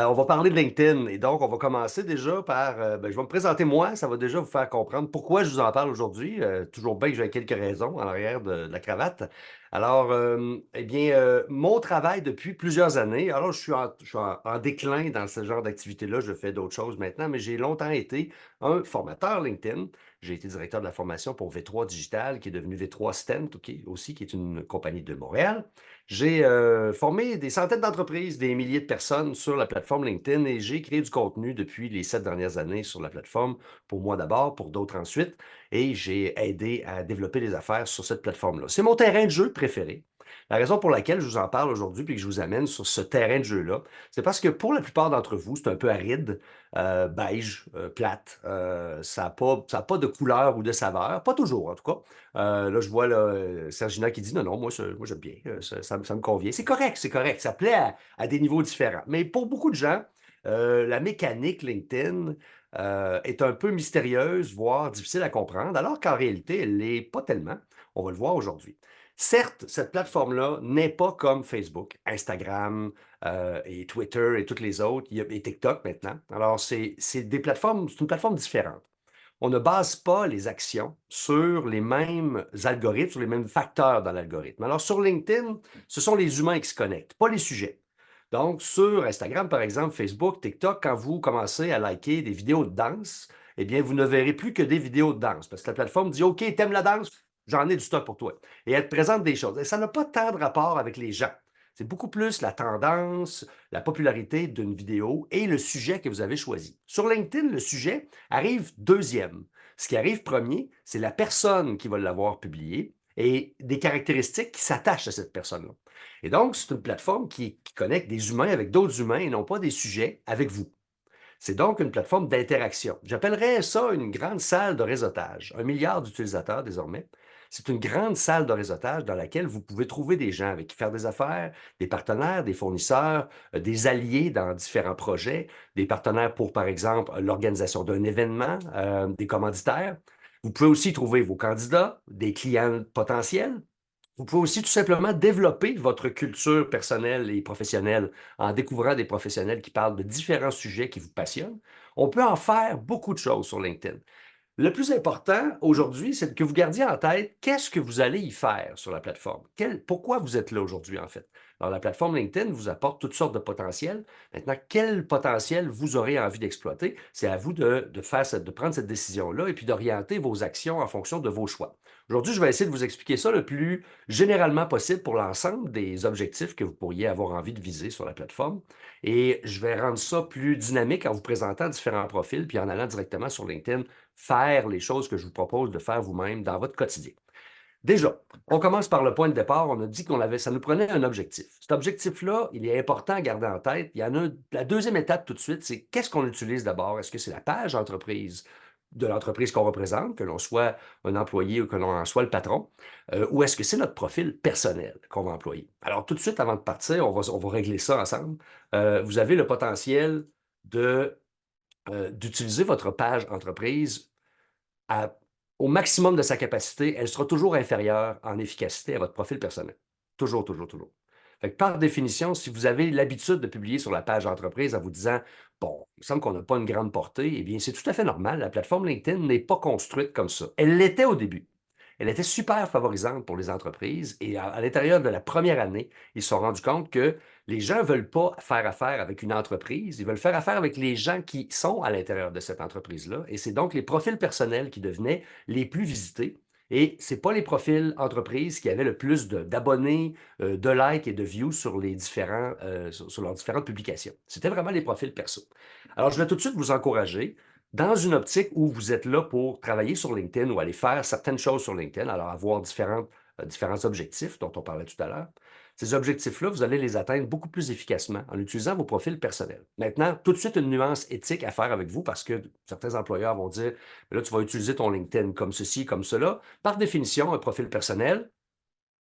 On va parler de LinkedIn et donc on va commencer déjà par, je vais me présenter moi, ça va déjà vous faire comprendre pourquoi je vous en parle aujourd'hui. Toujours bien que j'ai quelques raisons en arrière de la cravate. Alors, mon travail depuis plusieurs années, alors je suis en déclin dans ce genre d'activité-là, je fais d'autres choses maintenant, mais j'ai longtemps été un formateur LinkedIn. J'ai été directeur de la formation pour V3 Digital, qui est devenu V3 Stent, ok, aussi, qui est une compagnie de Montréal. J'ai formé des centaines d'entreprises, des milliers de personnes sur la plateforme LinkedIn et j'ai créé du contenu depuis les 7 dernières années sur la plateforme, pour moi d'abord, pour d'autres ensuite, et j'ai aidé à développer des affaires sur cette plateforme-là. C'est mon terrain de jeu préféré. La raison pour laquelle je vous en parle aujourd'hui puis que je vous amène sur ce terrain de jeu-là, c'est parce que pour la plupart d'entre vous, c'est un peu aride, beige, plate. Ça n'a pas, ça a pas de couleur ou de saveur, pas toujours en tout cas. Là, je vois là, Sergina qui dit non, non, moi j'aime bien, ça me convient. C'est correct, ça plaît à des niveaux différents. Mais pour beaucoup de gens, la mécanique LinkedIn est un peu mystérieuse, voire difficile à comprendre, alors qu'en réalité, elle l'est pas tellement. On va le voir aujourd'hui. Certes, cette plateforme-là n'est pas comme Facebook, Instagram et Twitter et toutes les autres, et TikTok maintenant. Alors, c'est des plateformes, c'est une plateforme différente. On ne base pas les actions sur les mêmes algorithmes, sur les mêmes facteurs dans l'algorithme. Alors, sur LinkedIn, ce sont les humains qui se connectent, pas les sujets. Donc, sur Instagram, par exemple, Facebook, TikTok, quand vous commencez à liker des vidéos de danse, eh bien, vous ne verrez plus que des vidéos de danse parce que la plateforme dit OK, t'aimes la danse, j'en ai du stock pour toi. Et elle te présente des choses. Et ça n'a pas tant de rapport avec les gens. C'est beaucoup plus la tendance, la popularité d'une vidéo et le sujet que vous avez choisi. Sur LinkedIn, le sujet arrive deuxième. Ce qui arrive premier, c'est la personne qui va l'avoir publié et des caractéristiques qui s'attachent à cette personne-là. Et donc, c'est une plateforme qui connecte des humains avec d'autres humains et non pas des sujets avec vous. C'est donc une plateforme d'interaction. J'appellerais ça une grande salle de réseautage. 1 milliard d'utilisateurs désormais. C'est une grande salle de réseautage dans laquelle vous pouvez trouver des gens avec qui faire des affaires, des partenaires, des fournisseurs, des alliés dans différents projets, des partenaires pour, par exemple, l'organisation d'un événement, des commanditaires. Vous pouvez aussi trouver vos candidats, des clients potentiels. Vous pouvez aussi tout simplement développer votre culture personnelle et professionnelle en découvrant des professionnels qui parlent de différents sujets qui vous passionnent. On peut en faire beaucoup de choses sur LinkedIn. Le plus important aujourd'hui, c'est que vous gardiez en tête qu'est-ce que vous allez y faire sur la plateforme. Pourquoi vous êtes là aujourd'hui, en fait. Alors, la plateforme LinkedIn vous apporte toutes sortes de potentiels. Maintenant, quel potentiel vous aurez envie d'exploiter? C'est à vous de prendre cette décision-là et puis d'orienter vos actions en fonction de vos choix. Aujourd'hui, je vais essayer de vous expliquer ça le plus généralement possible pour l'ensemble des objectifs que vous pourriez avoir envie de viser sur la plateforme. Et je vais rendre ça plus dynamique en vous présentant différents profils puis en allant directement sur LinkedIn faire les choses que je vous propose de faire vous-même dans votre quotidien. Déjà, on commence par le point de départ. On a dit ça nous prenait un objectif. Cet objectif-là, il est important à garder en tête. Il y en a la deuxième étape tout de suite, c'est qu'est-ce qu'on utilise d'abord? Est-ce que c'est la page entreprise de l'entreprise qu'on représente, que l'on soit un employé ou que l'on en soit le patron, ou est-ce que c'est notre profil personnel qu'on va employer? Alors, tout de suite, avant de partir, on va régler ça ensemble. Vous avez le potentiel d'utiliser votre page entreprise à- au maximum de sa capacité. Elle sera toujours inférieure en efficacité à votre profil personnel. Toujours, toujours, toujours. Fait que par définition, si vous avez l'habitude de publier sur la page entreprise en vous disant, bon, il me semble qu'on n'a pas une grande portée, eh bien, c'est tout à fait normal. La plateforme LinkedIn n'est pas construite comme ça. Elle l'était au début. Elle était super favorisante pour les entreprises et à l'intérieur de la première année, ils se sont rendus compte que les gens ne veulent pas faire affaire avec une entreprise, ils veulent faire affaire avec les gens qui sont à l'intérieur de cette entreprise-là. Et c'est donc les profils personnels qui devenaient les plus visités. Et ce n'est pas les profils entreprises qui avaient le plus d'abonnés, de likes et de views sur sur leurs différentes publications. C'était vraiment les profils perso. Alors, je vais tout de suite vous encourager dans une optique où vous êtes là pour travailler sur LinkedIn ou aller faire certaines choses sur LinkedIn, alors avoir différents objectifs dont on parlait tout à l'heure. Ces objectifs-là, vous allez les atteindre beaucoup plus efficacement en utilisant vos profils personnels. Maintenant, tout de suite, une nuance éthique à faire avec vous parce que certains employeurs vont dire, mais là, tu vas utiliser ton LinkedIn comme ceci, comme cela. Par définition, un profil personnel,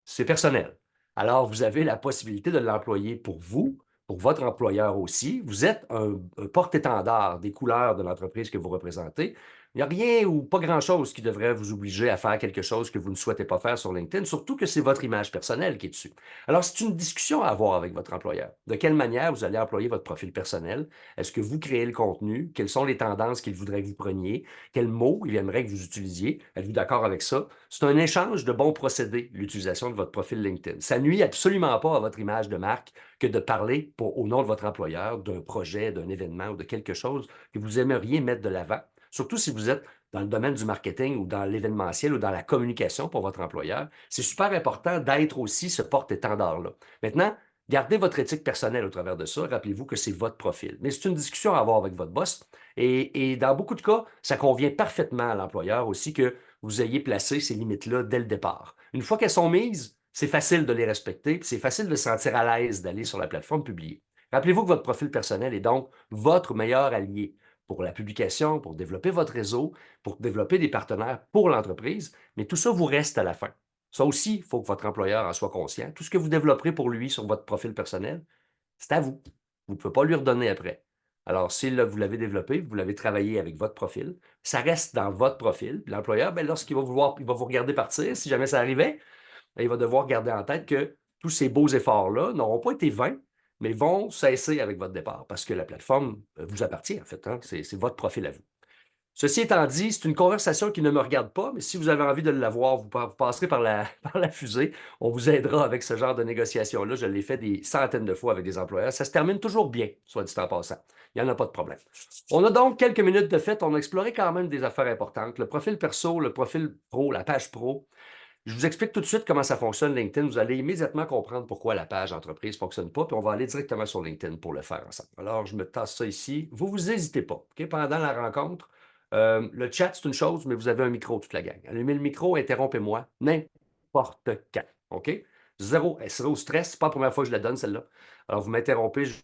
c'est personnel. Alors, vous avez la possibilité de l'employer pour vous, pour votre employeur aussi. Vous êtes un porte-étendard des couleurs de l'entreprise que vous représentez. Il n'y a rien ou pas grand-chose qui devrait vous obliger à faire quelque chose que vous ne souhaitez pas faire sur LinkedIn, surtout que c'est votre image personnelle qui est dessus. Alors, c'est une discussion à avoir avec votre employeur. De quelle manière vous allez employer votre profil personnel? Est-ce que vous créez le contenu? Quelles sont les tendances qu'il voudrait que vous preniez? Quels mots il aimerait que vous utilisiez? Êtes-vous d'accord avec ça? C'est un échange de bons procédés, l'utilisation de votre profil LinkedIn. Ça nuit absolument pas à votre image de marque que de parler au nom de votre employeur d'un projet, d'un événement ou de quelque chose que vous aimeriez mettre de l'avant. Surtout si vous êtes dans le domaine du marketing ou dans l'événementiel ou dans la communication pour votre employeur, c'est super important d'être aussi ce porte-étendard-là. Maintenant, gardez votre éthique personnelle au travers de ça. Rappelez-vous que c'est votre profil. Mais c'est une discussion à avoir avec votre boss. Et dans beaucoup de cas, ça convient parfaitement à l'employeur aussi que vous ayez placé ces limites-là dès le départ. Une fois qu'elles sont mises, c'est facile de les respecter, puis c'est facile de se sentir à l'aise d'aller sur la plateforme publier. Rappelez-vous que votre profil personnel est donc votre meilleur allié pour la publication, pour développer votre réseau, pour développer des partenaires pour l'entreprise, mais tout ça vous reste à la fin. Ça aussi, il faut que votre employeur en soit conscient. Tout ce que vous développerez pour lui sur votre profil personnel, c'est à vous. Vous ne pouvez pas lui redonner après. Alors, si là, vous l'avez développé, vous l'avez travaillé avec votre profil, ça reste dans votre profil. L'employeur, ben, lorsqu'il va vouloir, il va vous regarder partir, si jamais ça arrivait, ben, il va devoir garder en tête que tous ces beaux efforts-là n'auront pas été vains, mais vont cesser avec votre départ parce que la plateforme vous appartient, en fait. Hein. C'est votre profil à vous. Ceci étant dit, c'est une conversation qui ne me regarde pas, mais si vous avez envie de l'avoir, vous passerez par la, par la fusée. On vous aidera avec ce genre de négociation-là. Je l'ai fait des centaines de fois avec des employeurs. Ça se termine toujours bien, soit dit en passant. Il n'y en a pas de problème. On a donc quelques minutes de fête. On a exploré quand même des affaires importantes. Le profil perso, le profil pro, la page pro. Je vous explique tout de suite comment ça fonctionne LinkedIn. Vous allez immédiatement comprendre pourquoi la page entreprise ne fonctionne pas, puis on va aller directement sur LinkedIn pour le faire ensemble. Alors, je me tasse ça ici. Vous n'hésitez pas. OK? Pendant la rencontre, le chat, c'est une chose, mais vous avez un micro, toute la gang. Allumez le micro, interrompez-moi n'importe quand. OK? Zéro stress. C'est pas la première fois que je la donne, celle-là. Alors, vous m'interrompez, je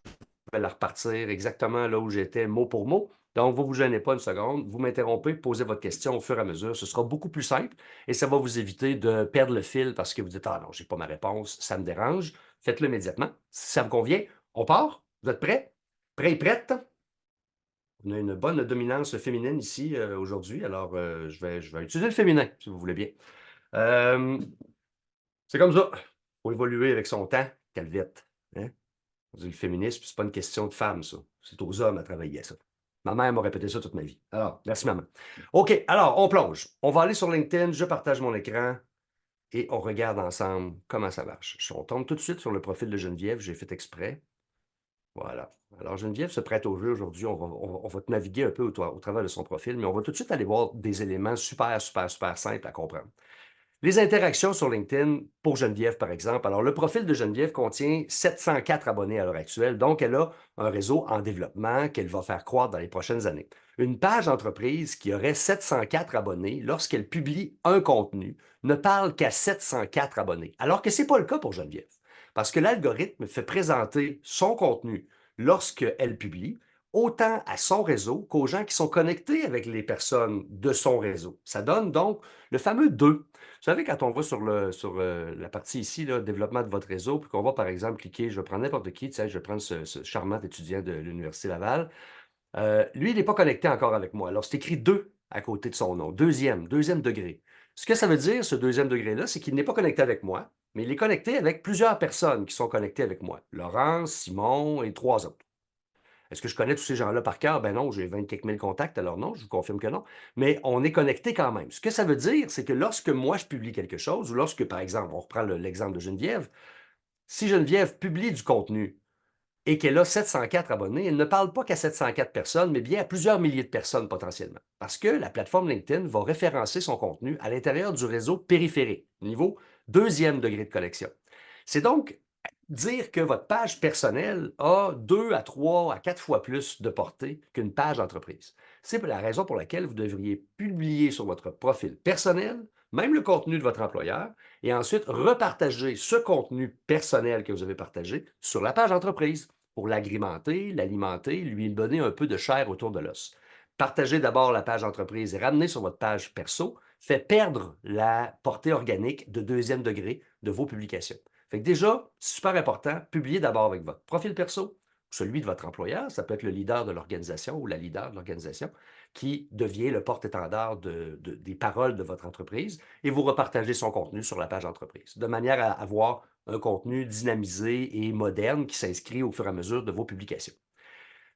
vais la repartir exactement là où j'étais, mot pour mot. Donc, vous ne vous gênez pas une seconde, vous m'interrompez, posez votre question au fur et à mesure. Ce sera beaucoup plus simple et ça va vous éviter de perdre le fil parce que vous dites: ah non, j'ai pas ma réponse, ça me dérange. Faites-le immédiatement. Si ça vous convient, on part. Vous êtes prêts? Prêts et prêtes? On a une bonne dominance féminine ici aujourd'hui, alors je vais utiliser le féminin, si vous voulez bien. Euh, c'est comme ça. Il faut évoluer avec son temps, Calvette. Hein? On dit le féminisme, c'est pas une question de femmes, ça. C'est aux hommes à travailler à ça. Ma mère m'a répété ça toute ma vie. Alors, merci maman. OK, alors, on plonge. On va aller sur LinkedIn, je partage mon écran et on regarde ensemble comment ça marche. On tombe tout de suite sur le profil de Geneviève, j'ai fait exprès. Voilà. Alors, Geneviève se prête au jeu aujourd'hui. On va naviguer un peu au travers de son profil, mais on va tout de suite aller voir des éléments super, super, super simples à comprendre. Les interactions sur LinkedIn pour Geneviève, par exemple. Alors, le profil de Geneviève contient 704 abonnés à l'heure actuelle, donc elle a un réseau en développement qu'elle va faire croître dans les prochaines années. Une page entreprise qui aurait 704 abonnés, lorsqu'elle publie un contenu, ne parle qu'à 704 abonnés, alors que ce n'est pas le cas pour Geneviève, parce que l'algorithme fait présenter son contenu lorsqu'elle publie, autant à son réseau qu'aux gens qui sont connectés avec les personnes de son réseau. Ça donne donc le fameux 2. Vous savez, quand on va sur la partie ici, là, développement de votre réseau, puis qu'on va, par exemple, cliquer, je vais prendre n'importe qui, tu sais, je vais prendre ce charmant étudiant de l'Université Laval. Lui, il n'est pas connecté encore avec moi. Alors, c'est écrit 2 à côté de son nom. Deuxième degré. Ce que ça veut dire, ce deuxième degré-là, c'est qu'il n'est pas connecté avec moi, mais il est connecté avec plusieurs personnes qui sont connectées avec moi. Laurence, Simon et 3 autres. Est-ce que je connais tous ces gens-là par cœur? Ben non, j'ai 20 quelques mille contacts, alors non, je vous confirme que non. Mais on est connecté quand même. Ce que ça veut dire, c'est que lorsque moi je publie quelque chose, ou lorsque, par exemple, on reprend l'exemple de Geneviève, si Geneviève publie du contenu et qu'elle a 704 abonnés, elle ne parle pas qu'à 704 personnes, mais bien à plusieurs milliers de personnes potentiellement. Parce que la plateforme LinkedIn va référencer son contenu à l'intérieur du réseau périphérique, niveau deuxième degré de connexion. C'est donc dire que votre page personnelle a 2 à 3 à 4 fois plus de portée qu'une page d'entreprise. C'est la raison pour laquelle vous devriez publier sur votre profil personnel, même le contenu de votre employeur, et ensuite repartager ce contenu personnel que vous avez partagé sur la page entreprise pour l'agrémenter, l'alimenter, lui donner un peu de chair autour de l'os. Partagez d'abord la page entreprise et ramener sur votre page perso fait perdre la portée organique de deuxième degré de vos publications. Fait que déjà, c'est super important, publiez d'abord avec votre profil perso, celui de votre employeur, ça peut être le leader de l'organisation ou la leader de l'organisation, qui devient le porte-étendard des paroles de votre entreprise et vous repartagez son contenu sur la page d'entreprise, de manière à avoir un contenu dynamisé et moderne qui s'inscrit au fur et à mesure de vos publications.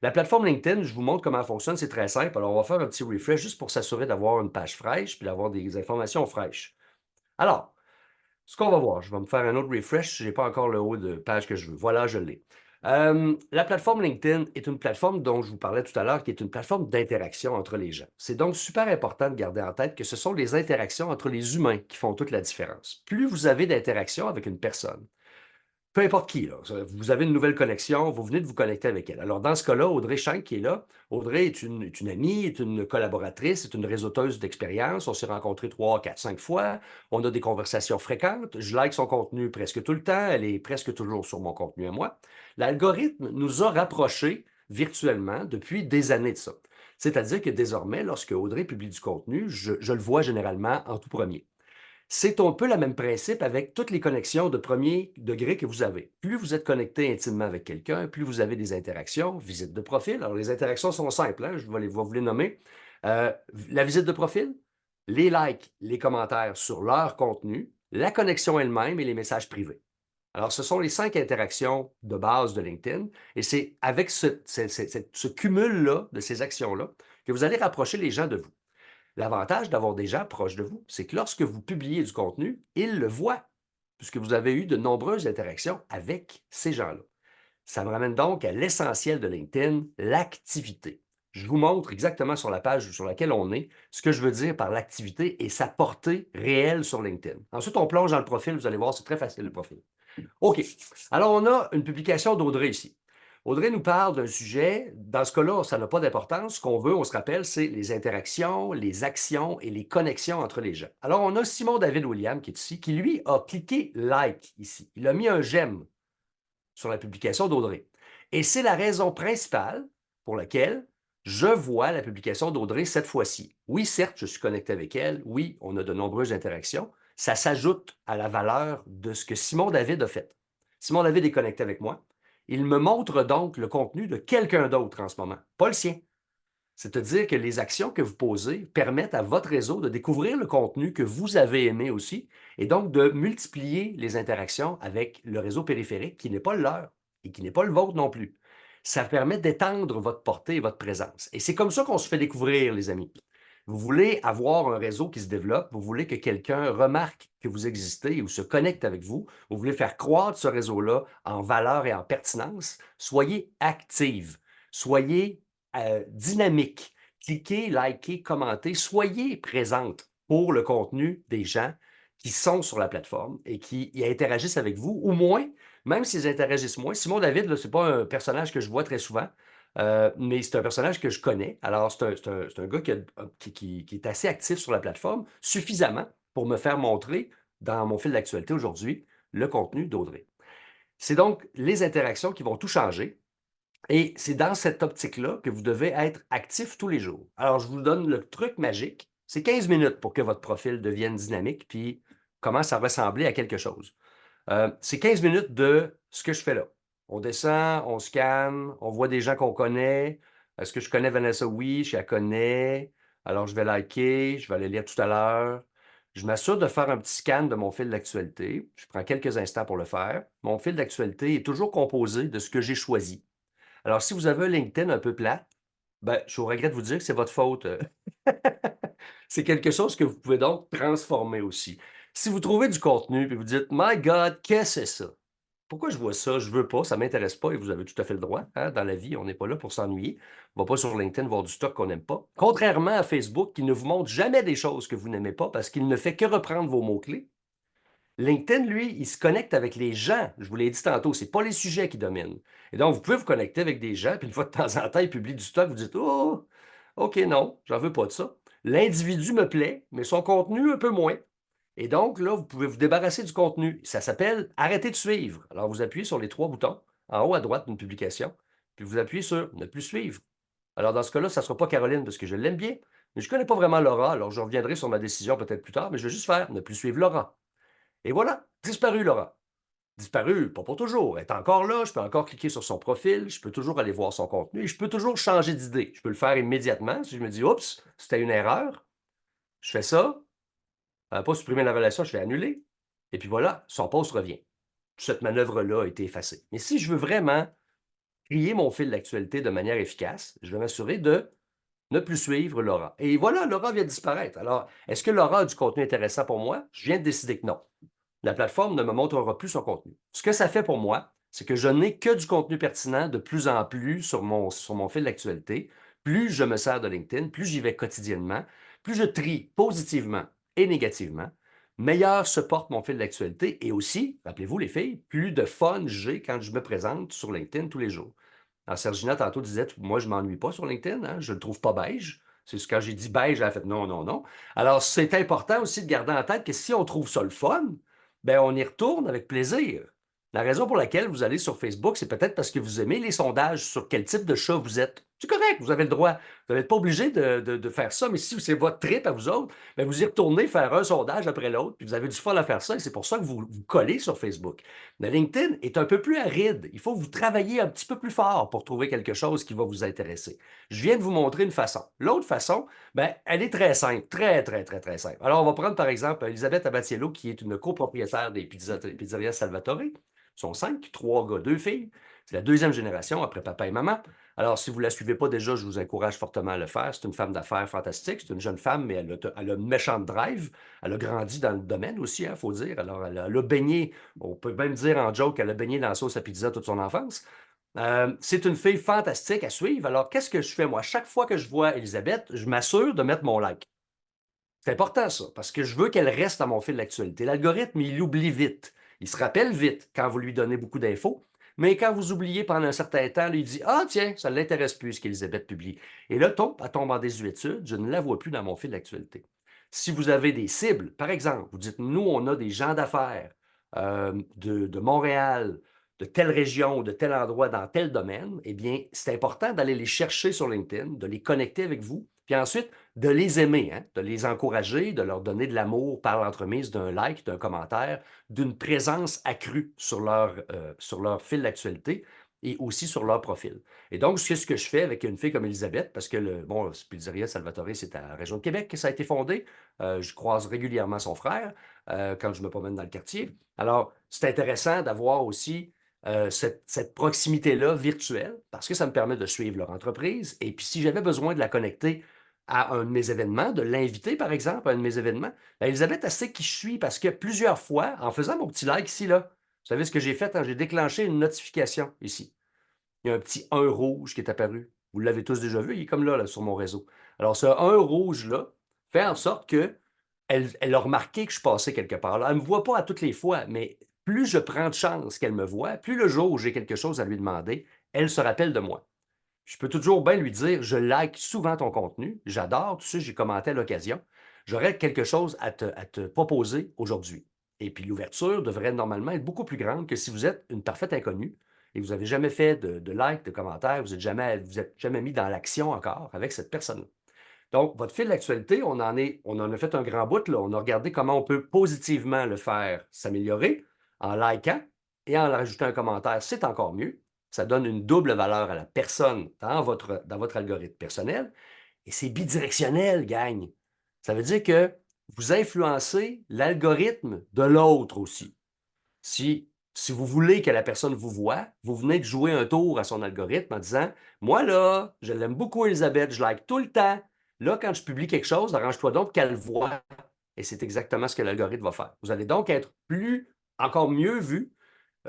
La plateforme LinkedIn, je vous montre comment elle fonctionne, c'est très simple. Alors, on va faire un petit refresh juste pour s'assurer d'avoir une page fraîche puis d'avoir des informations fraîches. Alors, ce qu'on va voir, je vais me faire un autre refresh, je n'ai pas encore le haut de page que je veux. Voilà, je l'ai. La plateforme LinkedIn est une plateforme dont je vous parlais tout à l'heure, qui est une plateforme d'interaction entre les gens. C'est donc super important de garder en tête que ce sont les interactions entre les humains qui font toute la différence. Plus vous avez d'interactions avec une personne, peu importe qui, là. Vous avez une nouvelle connexion, vous venez de vous connecter avec elle. Alors, dans ce cas-là, Audrey Schenck qui est là, Audrey est une amie, est une collaboratrice, est une réseauteuse d'expérience. On s'est rencontrés 3, 4, 5 fois. On a des conversations fréquentes. Je like son contenu presque tout le temps. Elle est presque toujours sur mon contenu à moi. L'algorithme nous a rapprochés virtuellement depuis des années de ça. C'est-à-dire que désormais, lorsque Audrey publie du contenu, je le vois généralement en tout premier. C'est un peu le même principe avec toutes les connexions de premier degré que vous avez. Plus vous êtes connecté intimement avec quelqu'un, plus vous avez des interactions, visite de profil. Alors, les interactions sont simples, hein, vais vous les nommer. La visite de profil, les likes, les commentaires sur leur contenu, la connexion elle-même et les messages privés. Alors, ce sont les 5 interactions de base de LinkedIn et c'est avec ce cumul-là de ces actions-là que vous allez rapprocher les gens de vous. L'avantage d'avoir des gens proches de vous, c'est que lorsque vous publiez du contenu, ils le voient, puisque vous avez eu de nombreuses interactions avec ces gens-là. Ça me ramène donc à l'essentiel de LinkedIn, l'activité. Je vous montre exactement sur la page sur laquelle on est ce que je veux dire par l'activité et sa portée réelle sur LinkedIn. Ensuite, on plonge dans le profil, vous allez voir, c'est très facile le profil. OK. Alors, on a une publication d'Audrey ici. Audrey nous parle d'un sujet, dans ce cas-là, ça n'a pas d'importance. Ce qu'on veut, on se rappelle, c'est les interactions, les actions et les connexions entre les gens. Alors, on a Simon David William qui est ici, qui lui a cliqué like ici. Il a mis un j'aime sur la publication d'Audrey. Et c'est la raison principale pour laquelle je vois la publication d'Audrey cette fois-ci. Oui, certes, je suis connecté avec elle. Oui, on a de nombreuses interactions. Ça s'ajoute à la valeur de ce que Simon David a fait. Simon David est connecté avec moi. Il me montre donc le contenu de quelqu'un d'autre en ce moment, pas le sien. C'est-à-dire que les actions que vous posez permettent à votre réseau de découvrir le contenu que vous avez aimé aussi et donc de multiplier les interactions avec le réseau périphérique qui n'est pas le leur et qui n'est pas le vôtre non plus. Ça permet d'étendre votre portée et votre présence. Et c'est comme ça qu'on se fait découvrir, les amis. Vous voulez avoir un réseau qui se développe, vous voulez que quelqu'un remarque que vous existez ou se connecte avec vous, vous voulez faire croître ce réseau-là en valeur et en pertinence, soyez active, soyez dynamique. Cliquez, likez, commentez, soyez présente pour le contenu des gens qui sont sur la plateforme et qui y interagissent avec vous, ou moins, même s'ils interagissent moins. Simon David, ce n'est pas un personnage que je vois très souvent, mais c'est un personnage que je connais. Alors, c'est un gars qui est assez actif sur la plateforme, suffisamment pour me faire montrer dans mon fil d'actualité aujourd'hui le contenu d'Audrey. C'est donc les interactions qui vont tout changer. Et c'est dans cette optique-là que vous devez être actif tous les jours. Alors, je vous donne le truc magique. C'est 15 minutes pour que votre profil devienne dynamique, puis commence à ressembler à quelque chose. C'est 15 minutes de ce que je fais là. On descend, on scanne, on voit des gens qu'on connaît. Est-ce que je connais Vanessa? Oui, je la connais. Alors, je vais liker, je vais aller lire tout à l'heure. Je m'assure de faire un petit scan de mon fil d'actualité. Je prends quelques instants pour le faire. Mon fil d'actualité est toujours composé de ce que j'ai choisi. Alors, si vous avez un LinkedIn un peu plate, ben, je suis au regret de vous dire que c'est votre faute. C'est quelque chose que vous pouvez donc transformer aussi. Si vous trouvez du contenu et vous dites My God, qu'est-ce que c'est ça? Pourquoi je vois ça? Je veux pas, ça m'intéresse pas et vous avez tout à fait le droit. Hein, dans la vie, on n'est pas là pour s'ennuyer. On va pas sur LinkedIn voir du stock qu'on n'aime pas. Contrairement à Facebook qui ne vous montre jamais des choses que vous n'aimez pas parce qu'il ne fait que reprendre vos mots-clés. LinkedIn, lui, il se connecte avec les gens. Je vous l'ai dit tantôt, c'est pas les sujets qui dominent. Et donc, vous pouvez vous connecter avec des gens, puis une fois de temps en temps, ils publient du stock, vous dites Oh, OK, non, j'en veux pas de ça. L'individu me plaît, mais son contenu un peu moins. Et donc, là, vous pouvez vous débarrasser du contenu. Ça s'appelle Arrêter de suivre. Alors, vous appuyez sur les 3 boutons en haut à droite d'une publication, puis vous appuyez sur Ne plus suivre. Alors, dans ce cas-là, ça ne sera pas Caroline parce que je l'aime bien, mais je ne connais pas vraiment Laura, alors je reviendrai sur ma décision peut-être plus tard, mais je vais juste faire Ne plus suivre Laura. Et voilà, disparu Laura. disparu, pas pour toujours. Elle est encore là, je peux encore cliquer sur son profil, je peux toujours aller voir son contenu et je peux toujours changer d'idée. Je peux le faire immédiatement. Si je me dis, oups, c'était une erreur, je fais ça, pas supprimer la relation, je fais annuler. Et puis voilà, son post revient. Cette manœuvre-là a été effacée. Mais si je veux vraiment trier mon fil d'actualité de manière efficace, je vais m'assurer de ne plus suivre Laura. Et voilà, Laura vient de disparaître. Alors, est-ce que Laura a du contenu intéressant pour moi? Je viens de décider que non. La plateforme ne me montrera plus son contenu. Ce que ça fait pour moi, c'est que je n'ai que du contenu pertinent de plus en plus sur mon fil d'actualité. Plus je me sers de LinkedIn, plus j'y vais quotidiennement, plus je trie positivement et négativement, meilleur se porte mon fil d'actualité et aussi, rappelez-vous les filles, plus de fun j'ai quand je me présente sur LinkedIn tous les jours. Alors, Sergina, tantôt, disait, moi, je ne m'ennuie pas sur LinkedIn, hein, je ne le trouve pas beige. C'est quand j'ai dit beige, elle a fait non, non, non. Alors, c'est important aussi de garder en tête que si on trouve ça le fun, ben, on y retourne avec plaisir. La raison pour laquelle vous allez sur Facebook, c'est peut-être parce que vous aimez les sondages sur quel type de chat vous êtes. C'est correct, vous avez le droit. Vous n'êtes pas obligé de faire ça, mais si c'est votre trip à vous autres, ben vous y retournez faire un sondage après l'autre, puis vous avez du fun à faire ça, et c'est pour ça que vous collez sur Facebook. Le LinkedIn est un peu plus aride. Il faut que vous travailler un petit peu plus fort pour trouver quelque chose qui va vous intéresser. Je viens de vous montrer une façon. L'autre façon, ben, elle est très simple, très, très, très, très simple. Alors, on va prendre par exemple Elisabeth Abatiello, qui est une copropriétaire des pizzerias Salvatore. Ils sont 5, 3 gars, 2 filles. C'est la deuxième génération après papa et maman. Alors, si vous ne la suivez pas déjà, je vous encourage fortement à le faire. C'est une femme d'affaires fantastique. C'est une jeune femme, mais elle a une méchante drive. Elle a grandi dans le domaine aussi, il faut dire. Alors, elle a baigné, on peut même dire en joke, elle a baigné dans la sauce à pizza toute son enfance. C'est une fille fantastique à suivre. Alors, qu'est-ce que je fais, moi? Chaque fois que je vois Elisabeth, je m'assure de mettre mon like. C'est important, ça, parce que je veux qu'elle reste à mon fil d'actualité. L'algorithme, il oublie vite. Il se rappelle vite quand vous lui donnez beaucoup d'infos, mais quand vous oubliez pendant un certain temps, il dit ah, tiens, ça ne l'intéresse plus ce qu'Elisabeth publie. Et là, elle tombe en désuétude, je ne la vois plus dans mon fil d'actualité. Si vous avez des cibles, par exemple, vous dites nous, on a des gens d'affaires de Montréal, de telle région ou de tel endroit dans tel domaine, eh bien, c'est important d'aller les chercher sur LinkedIn, de les connecter avec vous, puis ensuite, de les aimer, hein, de les encourager, de leur donner de l'amour par l'entremise d'un like, d'un commentaire, d'une présence accrue sur leur fil d'actualité et aussi sur leur profil. Et donc, c'est ce que je fais avec une fille comme Elisabeth, parce que bon, Pizzeria Salvatore, c'est à la région de Québec que ça a été fondé. Je croise régulièrement son frère quand je me promène dans le quartier. Alors, c'est intéressant d'avoir aussi cette proximité-là virtuelle, parce que ça me permet de suivre leur entreprise. Et puis, si j'avais besoin de la connecter à un de mes événements, de l'inviter, par exemple, à un de mes événements, ben, Elisabeth, elle sait qui je suis parce que plusieurs fois, en faisant mon petit like ici, là, vous savez ce que j'ai fait? Hein? J'ai déclenché une notification ici. Il y a un petit 1 rouge qui est apparu. Vous l'avez tous déjà vu, il est comme là, sur mon réseau. Alors, ce 1 rouge-là fait en sorte que elle a remarqué que je passais quelque part. Là, elle ne me voit pas à toutes les fois, mais plus je prends de chance qu'elle me voit, plus le jour où j'ai quelque chose à lui demander, elle se rappelle de moi. Je peux toujours bien lui dire, je like souvent ton contenu, j'adore, tu sais, j'ai commenté à l'occasion. J'aurais quelque chose à te proposer aujourd'hui. Et puis l'ouverture devrait normalement être beaucoup plus grande que si vous êtes une parfaite inconnue et que vous n'avez jamais fait de like, de commentaire, vous êtes jamais mis dans l'action encore avec cette personne-là. Donc, votre fil d'actualité, on en a fait un grand bout, là. On a regardé comment on peut positivement le faire s'améliorer en likant et en rajoutant un commentaire, c'est encore mieux. Ça donne une double valeur à la personne dans votre algorithme personnel. Et c'est bidirectionnel, gang. Ça veut dire que vous influencez l'algorithme de l'autre aussi. Si vous voulez que la personne vous voie, vous venez de jouer un tour à son algorithme en disant moi, là, je l'aime beaucoup, Elisabeth, je like tout le temps. Là, quand je publie quelque chose, arrange-toi donc qu'elle voit. Et c'est exactement ce que l'algorithme va faire. Vous allez donc être encore mieux vu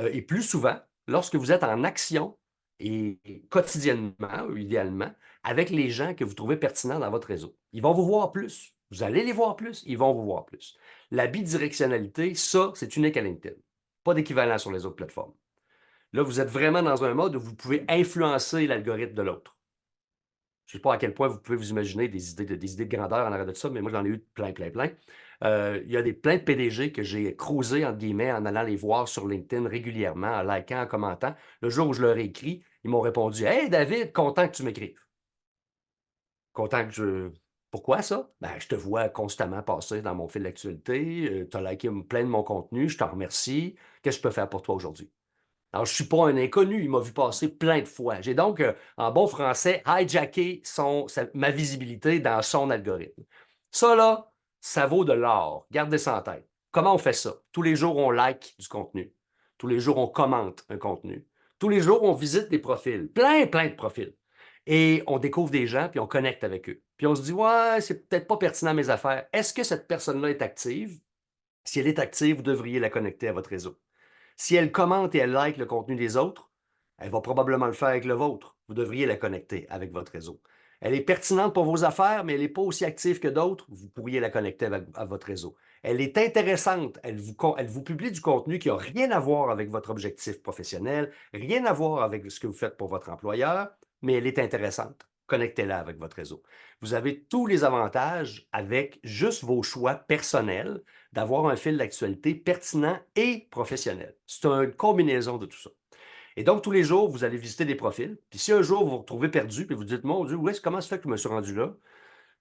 et plus souvent lorsque vous êtes en action et quotidiennement, ou idéalement, avec les gens que vous trouvez pertinents dans votre réseau. Ils vont vous voir plus. Vous allez les voir plus, ils vont vous voir plus. La bidirectionnalité, ça, c'est unique à LinkedIn. Pas d'équivalent sur les autres plateformes. Là, vous êtes vraiment dans un mode où vous pouvez influencer l'algorithme de l'autre. Je ne sais pas à quel point vous pouvez vous imaginer des idées de grandeur en arrière de ça, mais moi, j'en ai eu plein, plein, plein. Il y a plein de PDG que j'ai creusé, entre guillemets, en allant les voir sur LinkedIn régulièrement, en likant, en commentant. Le jour où je leur ai écrit, ils m'ont répondu Hey David, content que tu m'écrives. Content que je. Pourquoi ça? Ben, je te vois constamment passer dans mon fil d'actualité, tu as liké plein de mon contenu, je t'en remercie. Qu'est-ce que je peux faire pour toi aujourd'hui? Alors, je ne suis pas un inconnu, il m'a vu passer plein de fois. J'ai donc, en bon français, hijacké ma visibilité dans son algorithme. Ça, là, ça vaut de l'or. Gardez ça en tête. Comment on fait ça? Tous les jours, on like du contenu. Tous les jours, on commente un contenu. Tous les jours, on visite des profils. Plein, plein de profils. Et on découvre des gens, puis on connecte avec eux. Puis on se dit, ouais, c'est peut-être pas pertinent mes affaires. Est-ce que cette personne-là est active? Si elle est active, vous devriez la connecter à votre réseau. Si elle commente et elle like le contenu des autres, elle va probablement le faire avec le vôtre. Vous devriez la connecter avec votre réseau. Elle est pertinente pour vos affaires, mais elle n'est pas aussi active que d'autres. Vous pourriez la connecter à votre réseau. Elle est intéressante. Elle vous publie du contenu qui n'a rien à voir avec votre objectif professionnel, rien à voir avec ce que vous faites pour votre employeur, mais elle est intéressante. Connectez-la avec votre réseau. Vous avez tous les avantages avec juste vos choix personnels d'avoir un fil d'actualité pertinent et professionnel. C'est une combinaison de tout ça. Et donc, tous les jours, vous allez visiter des profils. Puis si un jour vous vous retrouvez perdu, puis vous dites, mon Dieu, comment ça fait que je me suis rendu là?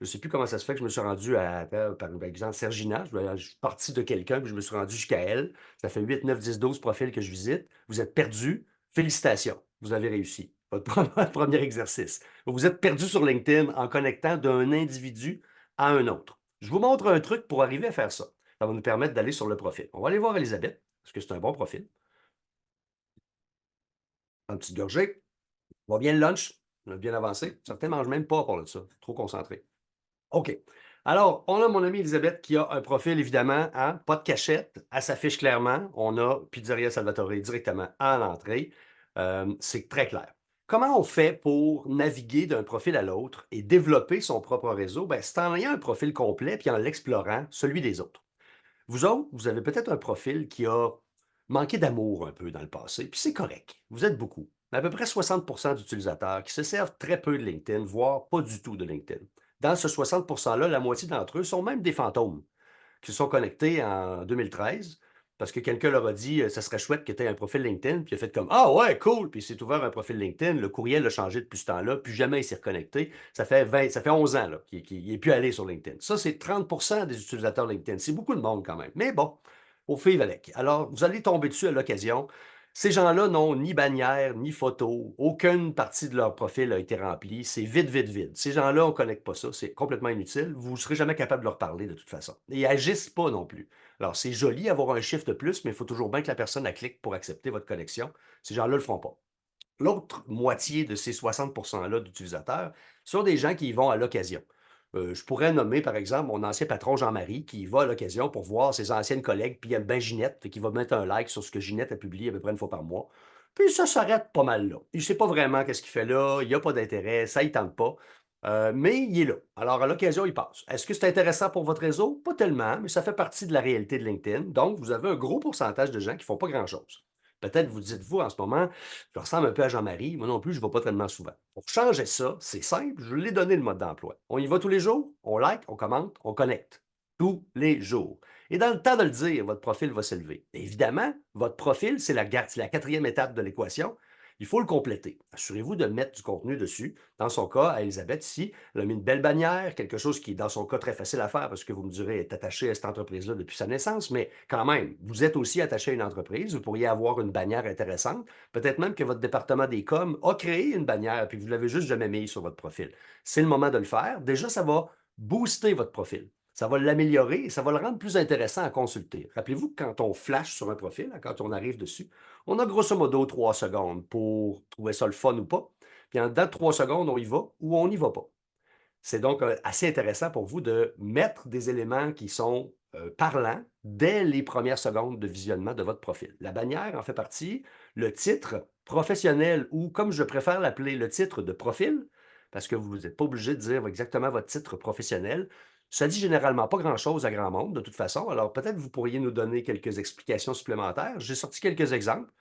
Je ne sais plus comment ça se fait que je me suis rendu par exemple, Sergina. Je suis parti de quelqu'un, puis je me suis rendu jusqu'à elle. Ça fait 8, 9, 10, 12 profils que je visite. Vous êtes perdu. Félicitations. Vous avez réussi. Votre premier exercice. Vous vous êtes perdu sur LinkedIn en connectant d'un individu à un autre. Je vous montre un truc pour arriver à faire ça. Ça va nous permettre d'aller sur le profil. On va aller voir Elisabeth, parce que c'est un bon profil. Une petite gorgée. On va bien le lunch. On a bien avancé. Certains ne mangent même pas pour ça. Trop concentré. OK. Alors, on a mon amie Elisabeth qui a un profil, évidemment, hein, pas de cachette. Elle s'affiche clairement. On a Pizzeria Salvatore directement à l'entrée. C'est très clair. Comment on fait pour naviguer d'un profil à l'autre et développer son propre réseau? Ben, c'est en ayant un profil complet puis en l'explorant, celui des autres. Vous autres, vous avez peut-être un profil qui a manqué d'amour un peu dans le passé, puis c'est correct. Vous êtes beaucoup. À peu près 60 d'utilisateurs qui se servent très peu de LinkedIn, voire pas du tout de LinkedIn. Dans ce 60 là, la moitié d'entre eux sont même des fantômes qui se sont connectés en 2013 parce que quelqu'un leur a dit ça serait chouette que tu aies un profil LinkedIn, puis il a fait comme ah ouais, cool, puis il s'est ouvert un profil LinkedIn, le courriel a changé depuis ce temps-là, puis jamais il s'est reconnecté. Ça fait 11 ans qu'il n'est plus allé sur LinkedIn. Ça, c'est 30 des utilisateurs LinkedIn. C'est beaucoup de monde quand même. Mais bon, au fil avec. Alors, vous allez tomber dessus à l'occasion. Ces gens-là n'ont ni bannière, ni photo. Aucune partie de leur profil a été remplie. C'est vide, vide, vide. Ces gens-là, on ne connecte pas ça. C'est complètement inutile. Vous ne serez jamais capable de leur parler de toute façon. Et ils n'agissent pas non plus. Alors, c'est joli d'avoir un chiffre de plus, mais il faut toujours bien que la personne clique pour accepter votre connexion. Ces gens-là ne le feront pas. L'autre moitié de ces 60 là d'utilisateurs sont des gens qui y vont à l'occasion. Je pourrais nommer, par exemple, mon ancien patron Jean-Marie, qui y va à l'occasion pour voir ses anciennes collègues, puis il aime bien Ginette, fait qu'il va mettre un like sur ce que Ginette a publié à peu près une fois par mois. Puis ça s'arrête pas mal là. Il ne sait pas vraiment qu'est-ce qu'il fait là, il n'y a pas d'intérêt, ça ne tente pas. Mais il est là. Alors, à l'occasion, il passe. Est-ce que c'est intéressant pour votre réseau? Pas tellement, mais ça fait partie de la réalité de LinkedIn. Donc, vous avez un gros pourcentage de gens qui ne font pas grand-chose. Peut-être vous dites-vous en ce moment, je ressemble un peu à Jean-Marie. Moi non plus, je ne vais pas tellement souvent. Pour changer ça, c'est simple. Je l'ai donné le mode d'emploi. On y va tous les jours, on like, on commente, on connecte. Tous les jours. Et dans le temps de le dire, votre profil va s'élever. Évidemment, votre profil, c'est la quatrième étape de l'équation. Il faut le compléter. Assurez-vous de mettre du contenu dessus. Dans son cas, à Elisabeth ici, elle a mis une belle bannière, quelque chose qui est dans son cas très facile à faire parce que vous me direz, elle est attachée à cette entreprise-là depuis sa naissance, mais quand même, vous êtes aussi attaché à une entreprise, vous pourriez avoir une bannière intéressante. Peut-être même que votre département des coms a créé une bannière puis vous ne l'avez juste jamais mise sur votre profil. C'est le moment de le faire. Déjà, ça va booster votre profil. Ça va l'améliorer et ça va le rendre plus intéressant à consulter. Rappelez-vous que quand on flash sur un profil, hein, quand on arrive dessus, on a grosso modo 3 secondes pour trouver ça le fun ou pas. Puis en dedans de 3 secondes, on y va ou on n'y va pas. C'est donc assez intéressant pour vous de mettre des éléments qui sont parlants dès les premières secondes de visionnement de votre profil. La bannière en fait partie, le titre professionnel ou comme je préfère l'appeler, le titre de profil, parce que vous n'êtes pas obligé de dire exactement votre titre professionnel. Ça dit généralement pas grand-chose à grand monde de toute façon. Alors peut-être vous pourriez nous donner quelques explications supplémentaires. J'ai sorti quelques exemples.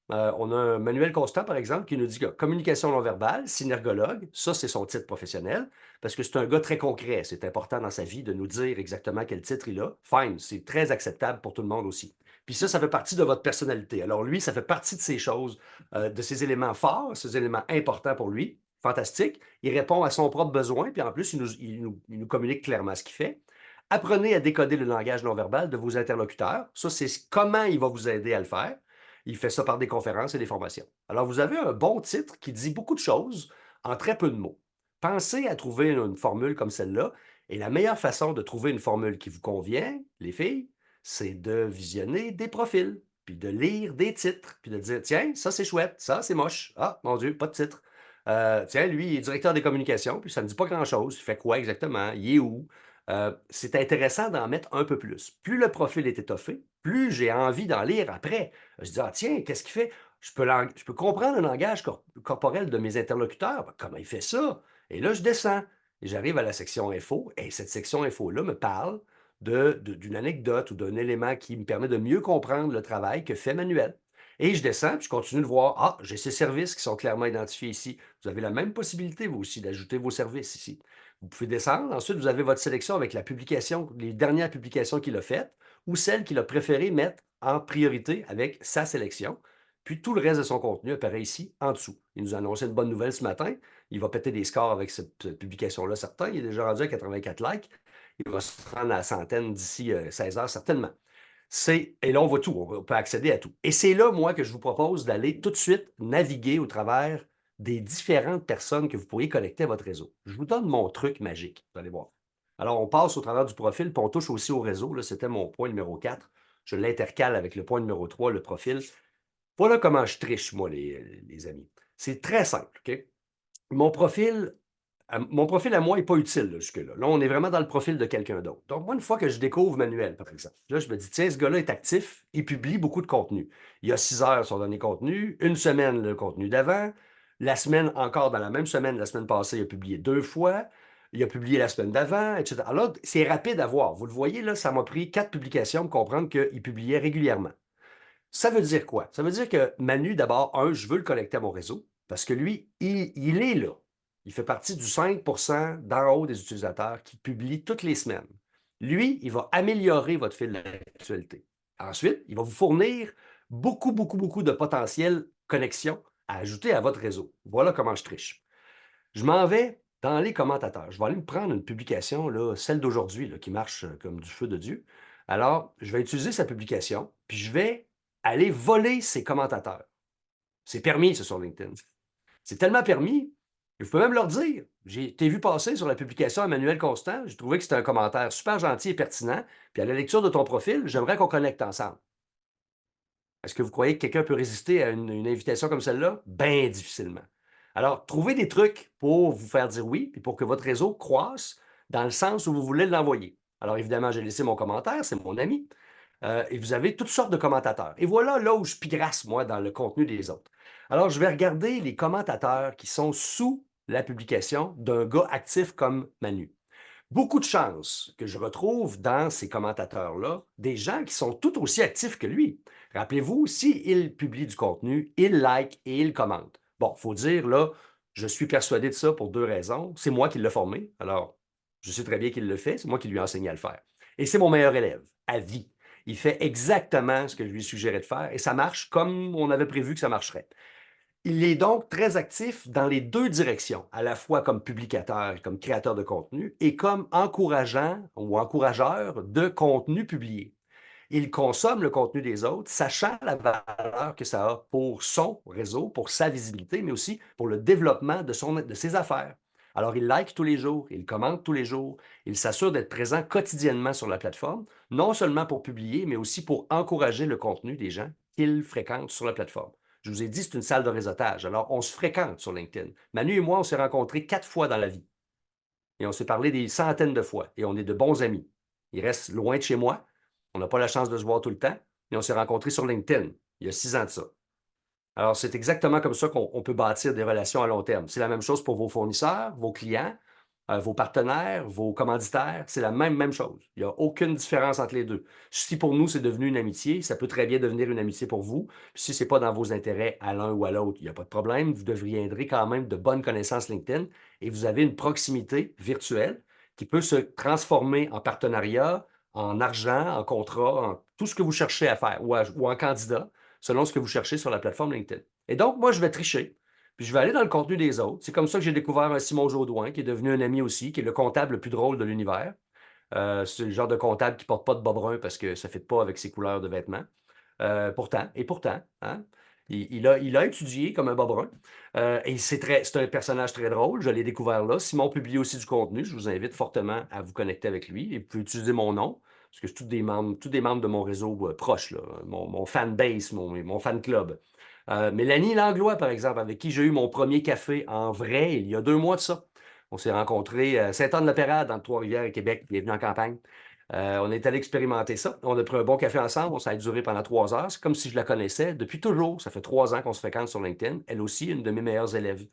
On a un manuel constant, par exemple, qui nous dit que communication non verbale, synergologue, ça, c'est son titre professionnel, parce que c'est un gars très concret. C'est important dans sa vie de nous dire exactement quel titre il a. Fine, c'est très acceptable pour tout le monde aussi. Puis ça fait partie de votre personnalité. Alors lui, ça fait partie de ces choses, de ces éléments forts, ces éléments importants pour lui. fantastique. Il répond à son propre besoin, puis en plus, il nous communique clairement ce qu'il fait. Apprenez à décoder le langage non verbal de vos interlocuteurs. Ça, c'est comment il va vous aider à le faire. Il fait ça par des conférences et des formations. Alors, vous avez un bon titre qui dit beaucoup de choses en très peu de mots. Pensez à trouver une formule comme celle-là. Et la meilleure façon de trouver une formule qui vous convient, les filles, c'est de visionner des profils, puis de lire des titres, puis de dire, tiens, ça c'est chouette, ça c'est moche. Ah, mon Dieu, pas de titre. Tiens, lui, il est directeur des communications, puis ça ne dit pas grand-chose. Il fait quoi exactement? Il est où? C'est intéressant d'en mettre un peu plus. Plus le profil est étoffé, plus j'ai envie d'en lire après. Je dis, ah tiens, qu'est-ce qu'il fait? Je peux comprendre le langage corporel de mes interlocuteurs. Ben, comment il fait ça? Et là, je descends. Et j'arrive à la section info, et cette section info-là me parle d'une anecdote ou d'un élément qui me permet de mieux comprendre le travail que fait Manuel. Et je descends, puis je continue de voir, ah, j'ai ces services qui sont clairement identifiés ici. Vous avez la même possibilité, vous aussi, d'ajouter vos services ici. Vous pouvez descendre. Ensuite, vous avez votre sélection avec la publication, les dernières publications qu'il a faites ou celles qu'il a préféré mettre en priorité avec sa sélection. Puis tout le reste de son contenu apparaît ici en dessous. Il nous a annoncé une bonne nouvelle ce matin. Il va péter des scores avec cette publication-là, certain. Il est déjà rendu à 84 likes. Il va se rendre à la centaine d'ici 16 heures, certainement. Et là, on voit tout, on peut accéder à tout. Et c'est là, moi, que je vous propose d'aller tout de suite naviguer au travers des différentes personnes que vous pourriez connecter à votre réseau. Je vous donne mon truc magique, vous allez voir. Alors, on passe au travers du profil, puis on touche aussi au réseau. Là, c'était mon point numéro 4. Je l'intercale avec le point numéro 3, le profil. Voilà comment je triche, moi, les amis. C'est très simple, OK? Mon profil, mon profil à moi n'est pas utile jusque-là. Là, on est vraiment dans le profil de quelqu'un d'autre. Donc, moi, une fois que je découvre Manuel, par exemple, là, je me dis, tiens, ce gars-là est actif, il publie beaucoup de contenu. Il y a 6 heures son dernier contenu, une semaine le contenu d'avant, la semaine, encore dans la même semaine, la semaine passée, il a publié 2 fois, il a publié la semaine d'avant, etc. Alors, c'est rapide à voir. Vous le voyez, là, ça m'a pris 4 publications pour comprendre qu'il publiait régulièrement. Ça veut dire quoi? Ça veut dire que Manu, d'abord, je veux le connecter à mon réseau parce que lui, il est là. Il fait partie du 5% d'en haut des utilisateurs qui publient toutes les semaines. Lui, il va améliorer votre fil d'actualité. Ensuite, il va vous fournir beaucoup, beaucoup, beaucoup de potentielles connexions à ajouter à votre réseau. Voilà comment je triche. Je m'en vais dans les commentateurs. Je vais aller me prendre une publication, là, celle d'aujourd'hui, là, qui marche comme du feu de Dieu. Alors, je vais utiliser sa publication, puis je vais aller voler ses commentateurs. C'est permis, ça, sur LinkedIn. C'est tellement permis que vous pouvez même leur dire. J'ai été vu passer sur la publication Emmanuel Constant. J'ai trouvé que c'était un commentaire super gentil et pertinent. Puis à la lecture de ton profil, j'aimerais qu'on connecte ensemble. Est-ce que vous croyez que quelqu'un peut résister à une invitation comme celle-là? Bien difficilement. Alors, trouvez des trucs pour vous faire dire oui, puis pour que votre réseau croisse dans le sens où vous voulez l'envoyer. Alors, évidemment, j'ai laissé mon commentaire, c'est mon ami, et vous avez toutes sortes de commentateurs. Et voilà là où je pigrasse, moi, dans le contenu des autres. Alors, je vais regarder les commentateurs qui sont sous la publication d'un gars actif comme Manu. Beaucoup de chances que je retrouve dans ces commentateurs-là des gens qui sont tout aussi actifs que lui. Rappelez-vous, s'il publie du contenu, il like et il commente. Bon, il faut dire, là, je suis persuadé de ça pour 2 raisons. C'est moi qui l'ai formé, alors je sais très bien qu'il le fait, c'est moi qui lui ai enseigné à le faire. Et c'est mon meilleur élève, à vie. Il fait exactement ce que je lui suggérais de faire et ça marche comme on avait prévu que ça marcherait. Il est donc très actif dans les 2 directions, à la fois comme publicateur, comme créateur de contenu et comme encourageant ou encourageur de contenu publié. Il consomme le contenu des autres, sachant la valeur que ça a pour son réseau, pour sa visibilité, mais aussi pour le développement de ses affaires. Alors, il like tous les jours, il commente tous les jours, il s'assure d'être présent quotidiennement sur la plateforme, non seulement pour publier, mais aussi pour encourager le contenu des gens qu'il fréquente sur la plateforme. Je vous ai dit, c'est une salle de réseautage. Alors, on se fréquente sur LinkedIn. Manu et moi, on s'est rencontrés 4 fois dans la vie. Et on s'est parlé des centaines de fois. Et on est de bons amis. Il reste loin de chez moi. On n'a pas la chance de se voir tout le temps. Mais on s'est rencontrés sur LinkedIn il y a 6 ans de ça. Alors, c'est exactement comme ça qu'on peut bâtir des relations à long terme. C'est la même chose pour vos fournisseurs, vos clients, vos partenaires, vos commanditaires. C'est la même chose. Il n'y a aucune différence entre les deux. Si pour nous, c'est devenu une amitié, ça peut très bien devenir une amitié pour vous. Puis si ce n'est pas dans vos intérêts à l'un ou à l'autre, il n'y a pas de problème. Vous deviendrez quand même de bonnes connaissances LinkedIn et vous avez une proximité virtuelle qui peut se transformer en partenariat, en argent, en contrat, en tout ce que vous cherchez à faire ou en candidat selon ce que vous cherchez sur la plateforme LinkedIn. Et donc, moi, je vais tricher. Puis je vais aller dans le contenu des autres. C'est comme ça que j'ai découvert un Simon Jaudoin, qui est devenu un ami aussi, qui est le comptable le plus drôle de l'univers. C'est le genre de comptable qui porte pas de bas brun parce que ça ne fit pas avec ses couleurs de vêtements. Pourtant, hein, il a étudié comme un bas brun. Et c'est un personnage très drôle. Je l'ai découvert là. Simon publie aussi du contenu. Je vous invite fortement à vous connecter avec lui. Et vous pouvez utiliser mon nom, parce que c'est tous des membres de mon réseau proche, là, mon fan base, mon fan club. Mélanie Langlois, par exemple, avec qui j'ai eu mon premier café en vrai il y a 2 mois de ça. On s'est rencontrés à Sainte-Anne-de-la-Pérade, dans Trois-Rivières, Québec. Il est venu en campagne. On est allé expérimenter ça. On a pris un bon café ensemble. Ça a duré pendant 3 heures. C'est comme si je la connaissais depuis toujours. Ça fait 3 ans qu'on se fréquente sur LinkedIn. Elle aussi, une de mes meilleures élèves.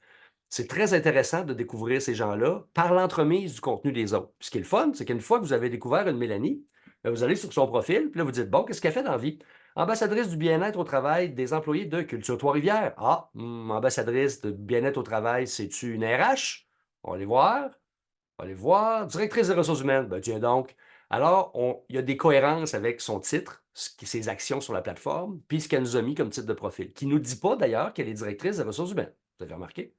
C'est très intéressant de découvrir ces gens-là par l'entremise du contenu des autres. Puis ce qui est le fun, c'est qu'une fois que vous avez découvert une Mélanie, ben, vous allez sur son profil, puis là, vous dites, bon, qu'est-ce qu'elle fait dans la vie? Ambassadrice du bien-être au travail des employés de Culture Trois-Rivières. Ah, ambassadrice de bien-être au travail, c'est-tu une RH? On va aller voir. Allez voir. Directrice des ressources humaines. Ben, tiens donc. Alors, il y a des cohérences avec son titre, ses actions sur la plateforme, puis ce qu'elle nous a mis comme titre de profil, qui ne nous dit pas d'ailleurs qu'elle est directrice des ressources humaines. Vous avez remarqué?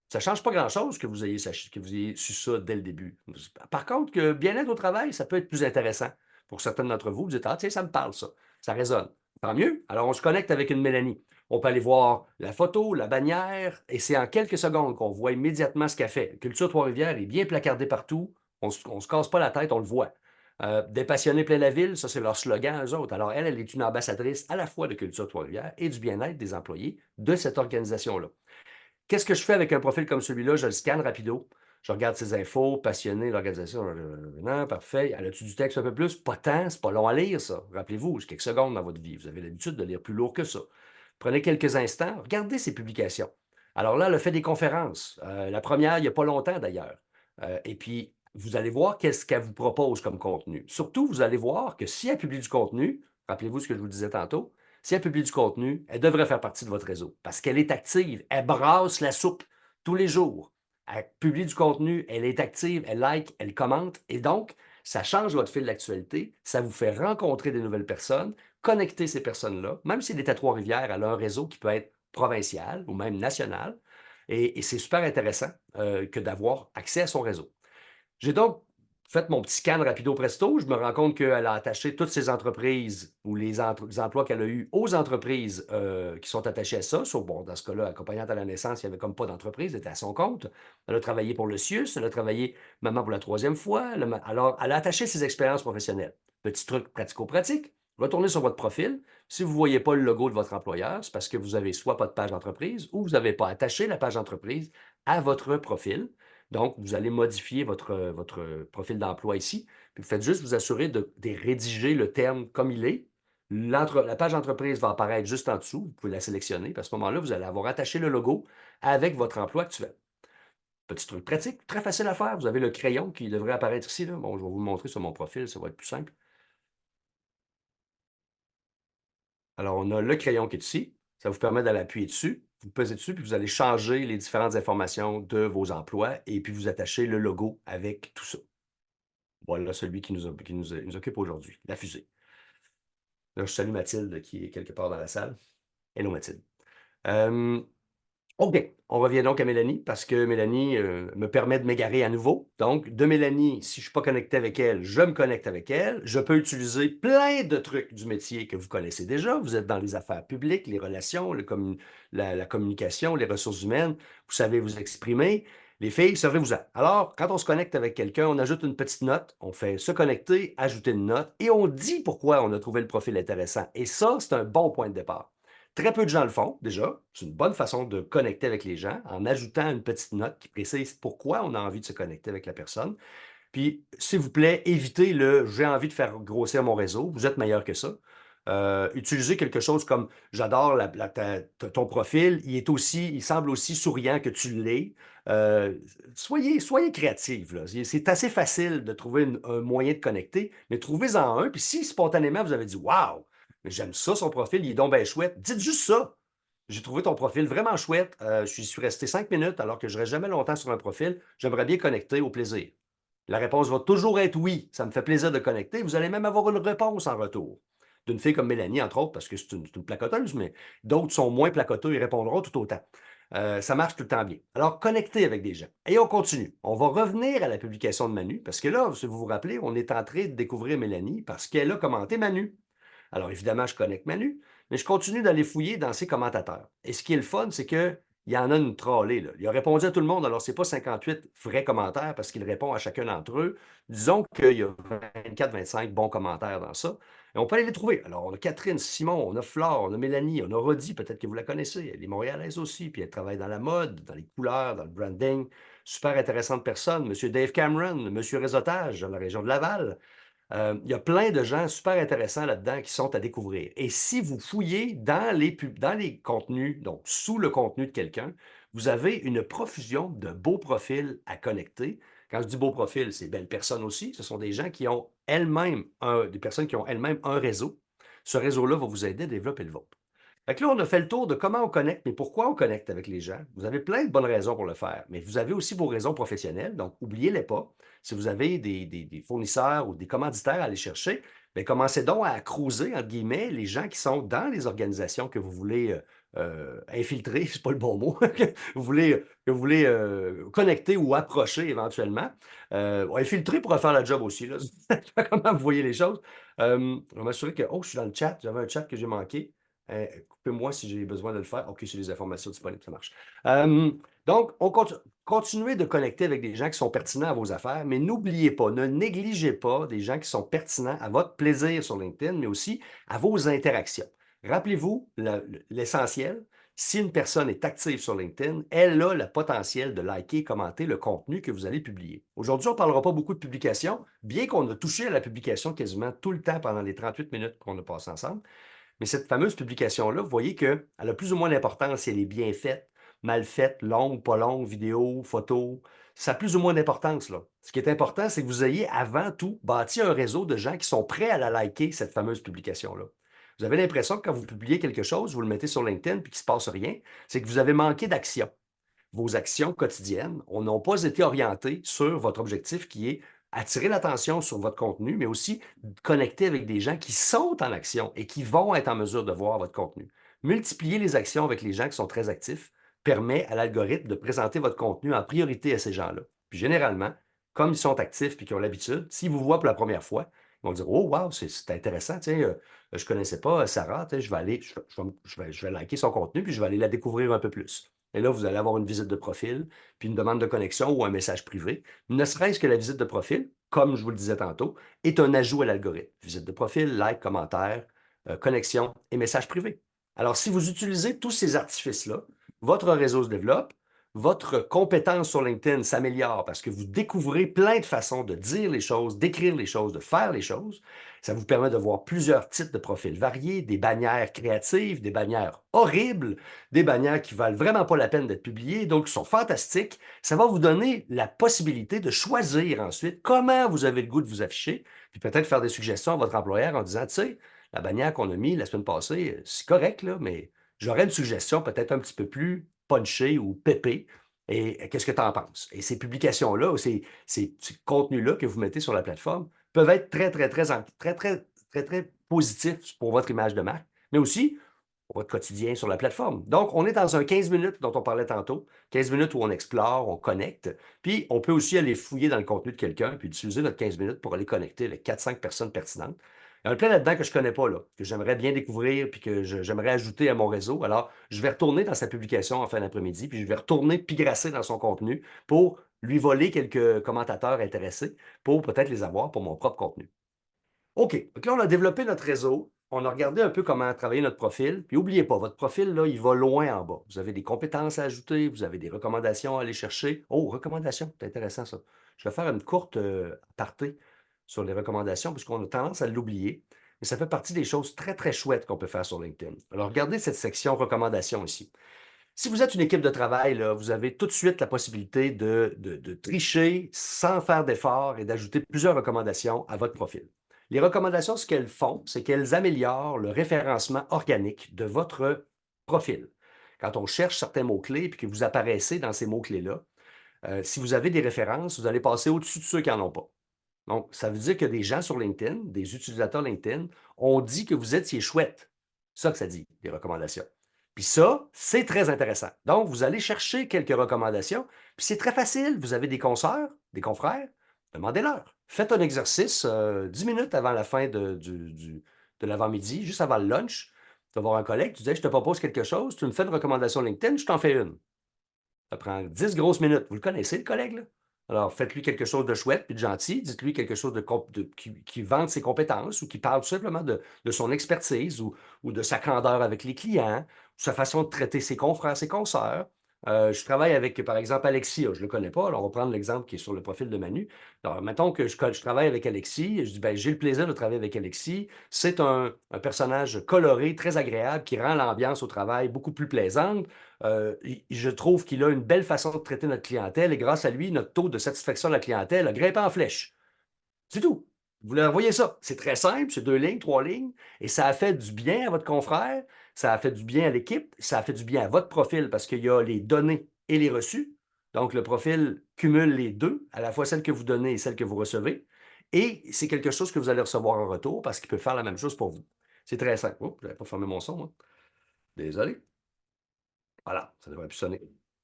Ça ne change pas grand-chose que vous ayez su ça dès le début. Par contre, que bien-être au travail, ça peut être plus intéressant. Pour certains d'entre vous, vous dites, ah, tiens, ça me parle, ça résonne. Tant mieux. Alors, on se connecte avec une Mélanie. On peut aller voir la photo, la bannière, et c'est en quelques secondes qu'on voit immédiatement ce qu'elle fait. Culture Trois-Rivières est bien placardée partout. On ne se casse pas la tête, on le voit. Des passionnés plein la ville, ça, c'est leur slogan, eux autres. Alors, elle est une ambassadrice à la fois de Culture Trois-Rivières et du bien-être des employés de cette organisation-là. Qu'est-ce que je fais avec un profil comme celui-là? Je le scanne rapido. Je regarde ses infos, passionné, l'organisation. Non, parfait. Elle a-tu du texte un peu plus? Pas tant, c'est pas long à lire, ça. Rappelez-vous, c'est quelques secondes dans votre vie. Vous avez l'habitude de lire plus lourd que ça. Prenez quelques instants, regardez ses publications. Alors là, elle a fait des conférences. La première, il n'y a pas longtemps d'ailleurs. Et puis, vous allez voir qu'est-ce qu'elle vous propose comme contenu. Surtout, vous allez voir que si elle publie du contenu, rappelez-vous ce que je vous disais tantôt, si elle publie du contenu, elle devrait faire partie de votre réseau parce qu'elle est active, elle brasse la soupe tous les jours. Elle publie du contenu, elle est active, elle like, elle commente et donc, ça change votre fil d'actualité, ça vous fait rencontrer des nouvelles personnes, connecter ces personnes-là, même s'il est à Trois-Rivières, elle a un réseau qui peut être provincial ou même national et c'est super intéressant que d'avoir accès à son réseau. J'ai donc fait mon petit scan rapido presto. Je me rends compte qu'elle a attaché toutes ses entreprises ou les emplois qu'elle a eus aux entreprises qui sont attachées à ça. Sauf, bon, dans ce cas-là, accompagnante à la naissance, il n'y avait comme pas d'entreprise, elle était à son compte. Elle a travaillé pour le CIUS, elle a travaillé maman pour la troisième fois. Alors, elle a attaché ses expériences professionnelles. Petit truc pratico-pratique. Retournez sur votre profil. Si vous ne voyez pas le logo de votre employeur, c'est parce que vous avez soit pas de page d'entreprise ou vous n'avez pas attaché la page d'entreprise à votre profil. Donc, vous allez modifier votre profil d'emploi ici, puis vous faites juste vous assurer de rédiger le terme comme il est. La page d'entreprise va apparaître juste en dessous, vous pouvez la sélectionner, puis à ce moment-là, vous allez avoir attaché le logo avec votre emploi actuel. Petit truc pratique, très facile à faire. Vous avez le crayon qui devrait apparaître ici, là. Bon, je vais vous le montrer sur mon profil, ça va être plus simple. Alors, on a le crayon qui est ici. Ça vous permet d'aller appuyer dessus. Vous pesez dessus, puis vous allez changer les différentes informations de vos emplois et puis vous attachez le logo avec tout ça. Voilà celui qui nous occupe aujourd'hui, la fusée. Là, je salue Mathilde qui est quelque part dans la salle. Hello Mathilde. Euh, OK, on revient donc à Mélanie parce que Mélanie me permet de m'égarer à nouveau. Donc, de Mélanie, si je ne suis pas connecté avec elle, je me connecte avec elle. Je peux utiliser plein de trucs du métier que vous connaissez déjà. Vous êtes dans les affaires publiques, les relations, la communication, les ressources humaines. Vous savez vous exprimer. Les filles, servez-vous-en. Alors, quand on se connecte avec quelqu'un, on ajoute une petite note, on fait se connecter, ajouter une note et on dit pourquoi on a trouvé le profil intéressant. Et ça, c'est un bon point de départ. Très peu de gens le font, déjà. C'est une bonne façon de connecter avec les gens en ajoutant une petite note qui précise pourquoi on a envie de se connecter avec la personne. Puis, s'il vous plaît, évitez le j'ai envie de faire grossir mon réseau. Vous êtes meilleur que ça. Utilisez quelque chose comme j'adore ton profil. Il semble aussi souriant que tu l'es. Soyez créatifs, là. C'est assez facile de trouver un moyen de connecter, mais trouvez-en un. Puis si spontanément vous avez dit waouh, mais j'aime ça, son profil, il est donc bien chouette. Dites juste ça. J'ai trouvé ton profil vraiment chouette. Je suis resté 5 minutes alors que je ne reste jamais longtemps sur un profil. J'aimerais bien connecter au plaisir. La réponse va toujours être oui. Ça me fait plaisir de connecter. Vous allez même avoir une réponse en retour. D'une fille comme Mélanie, entre autres, parce que c'est une placoteuse, mais d'autres sont moins placoteux et répondront tout autant. Ça marche tout le temps bien. Alors, connectez avec des gens. Et on continue. On va revenir à la publication de Manu, parce que là, si vous vous rappelez, on est en train de découvrir Mélanie parce qu'elle a commenté Manu. Alors, évidemment, je connecte Manu, mais je continue d'aller fouiller dans ses commentateurs. Et ce qui est le fun, c'est qu'il y en a une trollée, là. Il a répondu à tout le monde, alors c'est pas 58 vrais commentaires parce qu'il répond à chacun d'entre eux. Disons qu'il y a 24-25 bons commentaires dans ça. Et on peut aller les trouver. Alors, on a Catherine, Simon, on a Flore, on a Mélanie, on a Rodi, peut-être que vous la connaissez. Elle est montréalaise aussi, puis elle travaille dans la mode, dans les couleurs, dans le branding. Super intéressante personne. Monsieur Dave Cameron, Monsieur Réseautage, dans la région de Laval. Il y a plein de gens super intéressants là-dedans qui sont à découvrir. Et si vous fouillez dans les contenus, donc sous le contenu de quelqu'un, vous avez une profusion de beaux profils à connecter. Quand je dis beaux profils, c'est belles personnes aussi. Ce sont des gens qui ont elles-mêmes des personnes qui ont elles-mêmes un réseau. Ce réseau-là va vous aider à développer le vôtre. Fait que là, on a fait le tour de comment on connecte, mais pourquoi on connecte avec les gens. Vous avez plein de bonnes raisons pour le faire, mais vous avez aussi vos raisons professionnelles, donc n'oubliez-les pas. Si vous avez des fournisseurs ou des commanditaires à aller chercher, bien, commencez donc à cruiser, entre guillemets, les gens qui sont dans les organisations que vous voulez infiltrer, c'est pas le bon mot, que vous voulez connecter ou approcher éventuellement. Infiltrer pourra faire la job aussi, là. Comment vous voyez les choses. Je vais m'assurer que, oh, je suis dans le chat, j'avais un chat que j'ai manqué. Coupez-moi si j'ai besoin de le faire. OK, c'est les informations disponibles, ça marche. Donc, continuez de connecter avec des gens qui sont pertinents à vos affaires, mais n'oubliez pas, ne négligez pas des gens qui sont pertinents à votre plaisir sur LinkedIn, mais aussi à vos interactions. Rappelez-vous l'essentiel. Si une personne est active sur LinkedIn, elle a le potentiel de liker et commenter le contenu que vous allez publier. Aujourd'hui, on ne parlera pas beaucoup de publication, bien qu'on a touché à la publication quasiment tout le temps pendant les 38 minutes qu'on a passé ensemble. Mais cette fameuse publication-là, vous voyez qu'elle a plus ou moins d'importance si elle est bien faite, mal faite, longue, pas longue, vidéo, photo. Ça a plus ou moins d'importance, là. Ce qui est important, c'est que vous ayez avant tout bâti un réseau de gens qui sont prêts à la liker, cette fameuse publication-là. Vous avez l'impression que quand vous publiez quelque chose, vous le mettez sur LinkedIn puis qu'il ne se passe rien, c'est que vous avez manqué d'action. Vos actions quotidiennes n'ont pas été orientées sur votre objectif qui est attirer l'attention sur votre contenu, mais aussi connecter avec des gens qui sont en action et qui vont être en mesure de voir votre contenu. Multiplier les actions avec les gens qui sont très actifs permet à l'algorithme de présenter votre contenu en priorité à ces gens-là. Puis généralement, comme ils sont actifs et qu'ils ont l'habitude, s'ils vous voient pour la première fois, ils vont dire: Oh, wow, c'est intéressant, tiens, je ne connaissais pas Sarah, tiens, je vais aller, je vais liker son contenu, puis je vais aller la découvrir un peu plus. Et là, vous allez avoir une visite de profil, puis une demande de connexion ou un message privé. Ne serait-ce que la visite de profil, comme je vous le disais tantôt, est un ajout à l'algorithme. Visite de profil, like, commentaire, connexion et message privé. Alors, si vous utilisez tous ces artifices-là, votre réseau se développe, votre compétence sur LinkedIn s'améliore parce que vous découvrez plein de façons de dire les choses, d'écrire les choses, de faire les choses. Ça vous permet de voir plusieurs types de profils variés, des bannières créatives, des bannières horribles, des bannières qui valent vraiment pas la peine d'être publiées, donc qui sont fantastiques. Ça va vous donner la possibilité de choisir ensuite comment vous avez le goût de vous afficher, puis peut-être faire des suggestions à votre employeur en disant, tu sais, la bannière qu'on a mise la semaine passée, c'est correct, là, mais j'aurais une suggestion peut-être un petit peu plus punchée ou pépée. Et qu'est-ce que tu en penses? Et ces publications-là, ou ces contenus-là que vous mettez sur la plateforme peuvent être très positifs pour votre image de marque, mais aussi pour votre quotidien sur la plateforme. Donc, on est dans un 15 minutes dont on parlait tantôt, 15 minutes où on explore, on connecte, puis on peut aussi aller fouiller dans le contenu de quelqu'un, puis utiliser notre 15 minutes pour aller connecter avec 4-5 personnes pertinentes. Il y en a plein là-dedans que je ne connais pas, là, que j'aimerais bien découvrir, puis que j'aimerais ajouter à mon réseau. Alors, je vais retourner dans sa publication en fin d'après-midi, puis je vais retourner pigrasser dans son contenu pour lui voler quelques commentateurs intéressés pour peut-être les avoir pour mon propre contenu. OK. Donc là, on a développé notre réseau. On a regardé un peu comment travailler notre profil. Puis n'oubliez pas, votre profil, là, il va loin en bas. Vous avez des compétences à ajouter, vous avez des recommandations à aller chercher. Oh, recommandations, c'est intéressant ça. Je vais faire une courte aparté sur les recommandations, puisqu'on a tendance à l'oublier. Mais ça fait partie des choses très, très chouettes qu'on peut faire sur LinkedIn. Alors, regardez cette section recommandations ici. Si vous êtes une équipe de travail, là, vous avez tout de suite la possibilité de tricher sans faire d'effort et d'ajouter plusieurs recommandations à votre profil. Les recommandations, ce qu'elles font, c'est qu'elles améliorent le référencement organique de votre profil. Quand on cherche certains mots-clés et que vous apparaissez dans ces mots-clés-là, si vous avez des références, vous allez passer au-dessus de ceux qui n'en ont pas. Donc, ça veut dire que des gens sur LinkedIn, des utilisateurs LinkedIn, ont dit que vous étiez chouette. C'est ça que ça dit, les recommandations. Puis ça, c'est très intéressant. Donc, vous allez chercher quelques recommandations, puis c'est très facile. Vous avez des consoeurs, des confrères, demandez-leur. Faites un exercice 10 minutes avant la fin de l'avant-midi, juste avant le lunch. Tu vas voir un collègue, tu dis, je te propose quelque chose, tu me fais une recommandation LinkedIn, je t'en fais une. Ça prend 10 grosses minutes. Vous le connaissez, le collègue, là? Alors, faites-lui quelque chose de chouette puis de gentil. Dites-lui quelque chose qui vante ses compétences ou qui parle tout simplement de son expertise ou de sa candeur avec les clients, ou sa façon de traiter ses confrères, ses consoeurs. Je travaille avec, par exemple, Alexis. Je ne le connais pas. Alors, on va prendre l'exemple qui est sur le profil de Manu. Alors, mettons que je travaille avec Alexis. Je dis, ben, j'ai le plaisir de travailler avec Alexis. C'est un personnage coloré, très agréable, qui rend l'ambiance au travail beaucoup plus plaisante. Je trouve qu'il a une belle façon de traiter notre clientèle et grâce à lui, notre taux de satisfaction de la clientèle a grimpé en flèche. C'est tout. Vous leur voyez ça. C'est très simple, c'est 2 lignes, 3 lignes, et ça a fait du bien à votre confrère, ça a fait du bien à l'équipe, ça a fait du bien à votre profil parce qu'il y a les données et les reçus. Donc, le profil cumule les deux, à la fois celle que vous donnez et celle que vous recevez. Et c'est quelque chose que vous allez recevoir en retour parce qu'il peut faire la même chose pour vous. C'est très simple. Oh, je n'avais pas fermé mon son, moi. Désolé. Voilà, ça devrait plus sonner.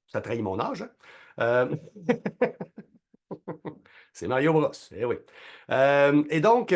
Ça trahit mon âge, hein? C'est Mario Bros, eh oui. Et donc,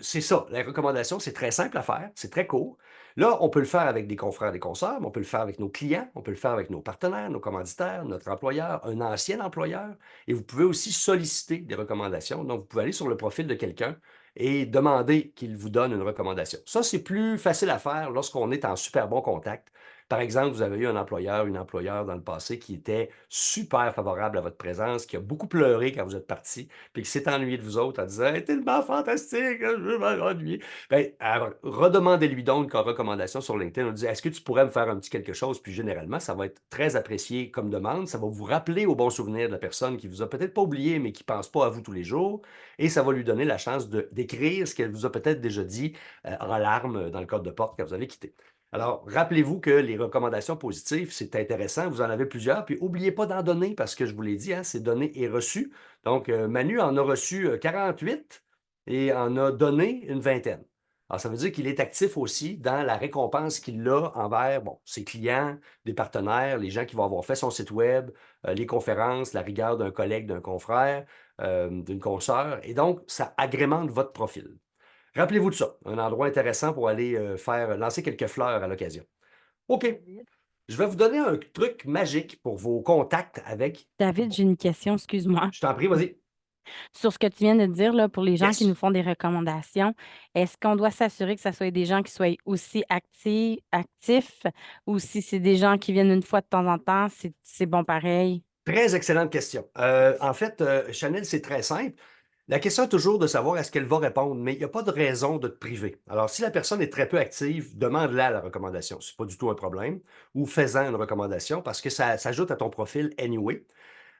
c'est ça, la recommandation, c'est très simple à faire, c'est très court. Là, on peut le faire avec des confrères, des consoeurs, mais on peut le faire avec nos clients, on peut le faire avec nos partenaires, nos commanditaires, notre employeur, un ancien employeur. Et vous pouvez aussi solliciter des recommandations. Donc, vous pouvez aller sur le profil de quelqu'un et demander qu'il vous donne une recommandation. Ça, c'est plus facile à faire lorsqu'on est en super bon contact. Par exemple, vous avez eu un employeur, une employeur dans le passé qui était super favorable à votre présence, qui a beaucoup pleuré quand vous êtes parti, puis qui s'est ennuyé de vous autres en disant hey, tellement fantastique, je veux m'ennuyer. Ben, alors, redemandez-lui donc en recommandation sur LinkedIn. On dit est-ce que tu pourrais me faire un petit quelque chose? Puis généralement, ça va être très apprécié comme demande. Ça va vous rappeler au bon souvenir de la personne qui vous a peut-être pas oublié, mais qui ne pense pas à vous tous les jours. Et ça va lui donner la chance d'écrire ce qu'elle vous a peut-être déjà dit en larmes dans le code de porte quand vous avez quitté. Alors, rappelez-vous que les recommandations positives, c'est intéressant. Vous en avez plusieurs. Puis, n'oubliez pas d'en donner parce que je vous l'ai dit, hein, c'est donné et reçu. Donc, Manu en a reçu 48 et en a donné une vingtaine. Alors, ça veut dire qu'il est actif aussi dans la récompense qu'il a envers bon, ses clients, des partenaires, les gens qui vont avoir fait son site web, les conférences, la rigueur d'un collègue, d'un confrère, d'une consoeur. Et donc, ça agrémente votre profil. Rappelez-vous de ça, un endroit intéressant pour aller lancer quelques fleurs à l'occasion. OK, je vais vous donner un truc magique pour vos contacts avec. David, j'ai une question, excuse-moi. Je t'en prie, vas-y. Sur ce que tu viens de dire, là, pour les gens qui nous Yes. font des recommandations, est-ce qu'on doit s'assurer que ce soit des gens qui soient aussi actifs ou si c'est des gens qui viennent une fois de temps en temps, c'est bon pareil? Très excellente question. En fait, Chanel, c'est très simple. La question est toujours de savoir est-ce qu'elle va répondre, mais il n'y a pas de raison de te priver. Alors, si la personne est très peu active, demande-la la recommandation. Ce n'est pas du tout un problème. Ou fais-en une recommandation parce que ça s'ajoute à ton profil anyway,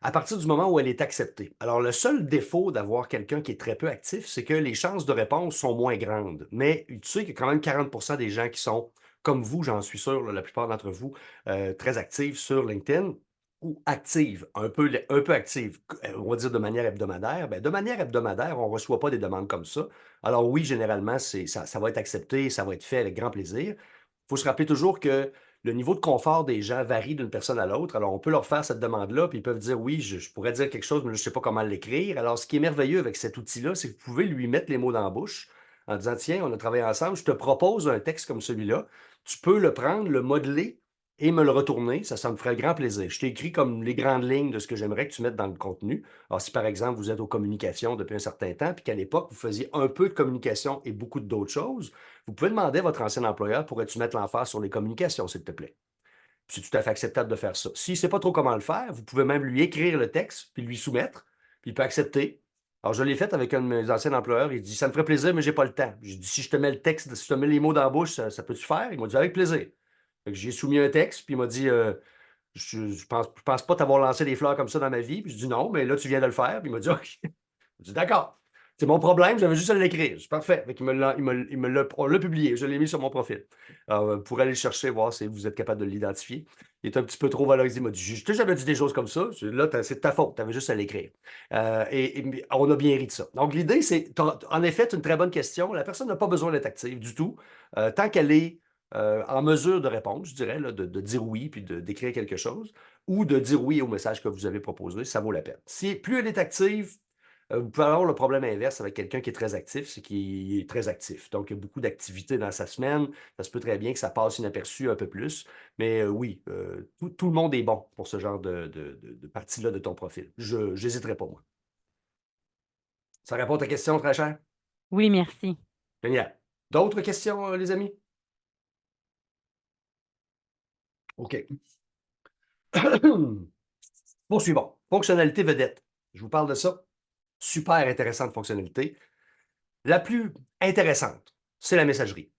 à partir du moment où elle est acceptée. Alors, le seul défaut d'avoir quelqu'un qui est très peu actif, c'est que les chances de réponse sont moins grandes. Mais tu sais qu'il y a quand même 40% des gens qui sont, comme vous, j'en suis sûr, là, la plupart d'entre vous, très actifs sur LinkedIn ou actives, un peu actives, on va dire de manière hebdomadaire. Ben, de manière hebdomadaire, on ne reçoit pas des demandes comme ça. Alors oui, généralement, ça va être accepté, ça va être fait avec grand plaisir. Il faut se rappeler toujours que le niveau de confort des gens varie d'une personne à l'autre. Alors, on peut leur faire cette demande-là, puis ils peuvent dire oui, je pourrais dire quelque chose, mais je ne sais pas comment l'écrire. Alors, ce qui est merveilleux avec cet outil-là, c'est que vous pouvez lui mettre les mots dans la bouche en disant tiens, on a travaillé ensemble, je te propose un texte comme celui-là. Tu peux le prendre, le modeler et me le retourner. Ça me ferait grand plaisir. Je t'ai écrit comme les grandes lignes de ce que j'aimerais que tu mettes dans le contenu. Alors, si par exemple, vous êtes aux communications depuis un certain temps, puis qu'à l'époque, vous faisiez un peu de communication et beaucoup d'autres choses, vous pouvez demander à votre ancien employeur pourrais-tu mettre l'emphase sur les communications, s'il te plaît. C'est tout à fait acceptable de faire ça. S'il ne sait pas trop comment le faire, vous pouvez même lui écrire le texte, puis lui soumettre, puis il peut accepter. Alors, je l'ai fait avec un de mes anciens employeurs. Il dit ça me ferait plaisir, mais j'ai pas le temps. J'ai dit si je te mets le texte, si je te mets les mots dans la bouche, ça peut-tu faire? Il m'a dit avec plaisir. Fait que j'ai soumis un texte, puis il m'a dit je pense pas t'avoir lancé des fleurs comme ça dans ma vie. Puis je dis non, mais là, tu viens de le faire. Puis il m'a dit OK. Je dis d'accord. C'est mon problème, j'avais juste à l'écrire. C'est parfait. Fait qu'il on l'a publié, je l'ai mis sur mon profil. Alors, vous pourrez aller le chercher, voir si vous êtes capable de l'identifier. Il est un petit peu trop valorisé. Il m'a dit je t'ai jamais dit des choses comme ça. Là, c'est de ta faute, tu avais juste à l'écrire. Et on a bien ri de ça. Donc, l'idée, c'est, en effet, c'est une très bonne question. La personne n'a pas besoin d'être active du tout. Tant qu'elle est en mesure de répondre, je dirais, là, de dire oui, puis d'écrire quelque chose, ou de dire oui au message que vous avez proposé, ça vaut la peine. Si plus elle est active, vous pouvez avoir le problème inverse avec quelqu'un qui est très actif, c'est qu'il est très actif. Donc, il y a beaucoup d'activités dans sa semaine. Ça se peut très bien que ça passe inaperçu un peu plus. Mais oui, tout le monde est bon pour ce genre de partie-là de ton profil. Je n'hésiterai pas, moi. Ça répond à ta question, très cher? Oui, merci. Génial. D'autres questions, les amis? OK. Poursuivons. Fonctionnalité vedette. Je vous parle de ça. Super intéressante fonctionnalité. La plus intéressante, c'est la messagerie.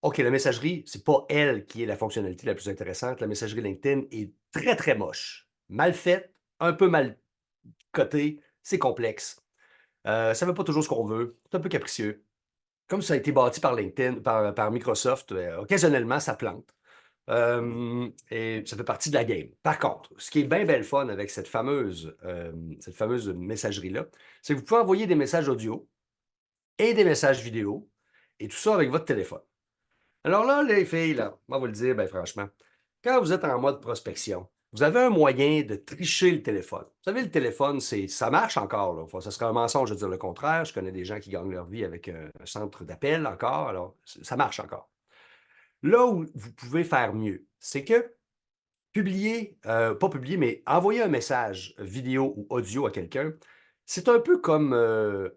OK, la messagerie, c'est pas elle qui est la fonctionnalité la plus intéressante. La messagerie LinkedIn est très, très moche. Mal faite, un peu mal cotée, c'est complexe. Ça veut pas toujours ce qu'on veut, c'est un peu capricieux. Comme ça a été bâti par LinkedIn, par Microsoft, occasionnellement, ça plante. Et ça fait partie de la game. Par contre, ce qui est bien, bien le fun avec cette fameuse messagerie-là, c'est que vous pouvez envoyer des messages audio et des messages vidéo, et tout ça avec votre téléphone. Alors là, les filles, là, on va vous le dire, ben franchement, quand vous êtes en mode prospection, vous avez un moyen de tricher le téléphone. Vous savez, le téléphone, ça marche encore, là. Enfin, ça serait un mensonge de dire le contraire. Je connais des gens qui gagnent leur vie avec un centre d'appel encore, alors ça marche encore. Là où vous pouvez faire mieux, c'est que pas publier, mais envoyer un message vidéo ou audio à quelqu'un, c'est un peu comme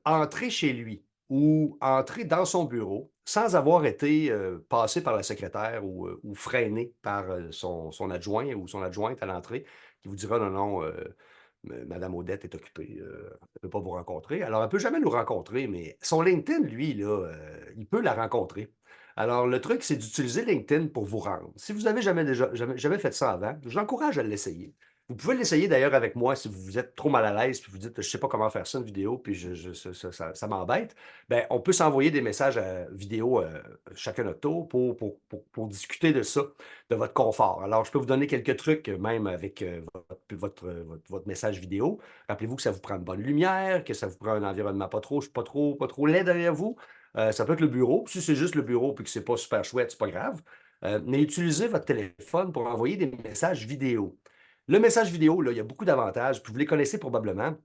entrer chez lui ou entrer dans son bureau sans avoir été passé par la secrétaire ou freiné par son adjoint ou son adjointe à l'entrée qui vous dira non, non, Madame Odette est occupée, elle ne peut pas vous rencontrer. Alors, elle ne peut jamais nous rencontrer, mais son LinkedIn, lui, là, il peut la rencontrer. Alors, le truc, c'est d'utiliser LinkedIn pour vous rendre. Si vous avez jamais fait ça avant, je l'encourage à l'essayer. Vous pouvez l'essayer d'ailleurs avec moi si vous êtes trop mal à l'aise, puis vous dites, je ne sais pas comment faire ça, une vidéo, puis ça m'embête. Ben, on peut s'envoyer des messages vidéo chacun notre tour pour discuter de ça, de votre confort. Alors, je peux vous donner quelques trucs, même avec votre message vidéo. Rappelez-vous que ça vous prend une bonne lumière, que ça vous prend un environnement pas trop laid derrière vous. Ça peut être le bureau. Si c'est juste le bureau et que c'est pas super chouette, c'est pas grave. Mais utilisez votre téléphone pour envoyer des messages vidéo. Le message vidéo, là, il y a beaucoup d'avantages, puis vous les connaissez probablement.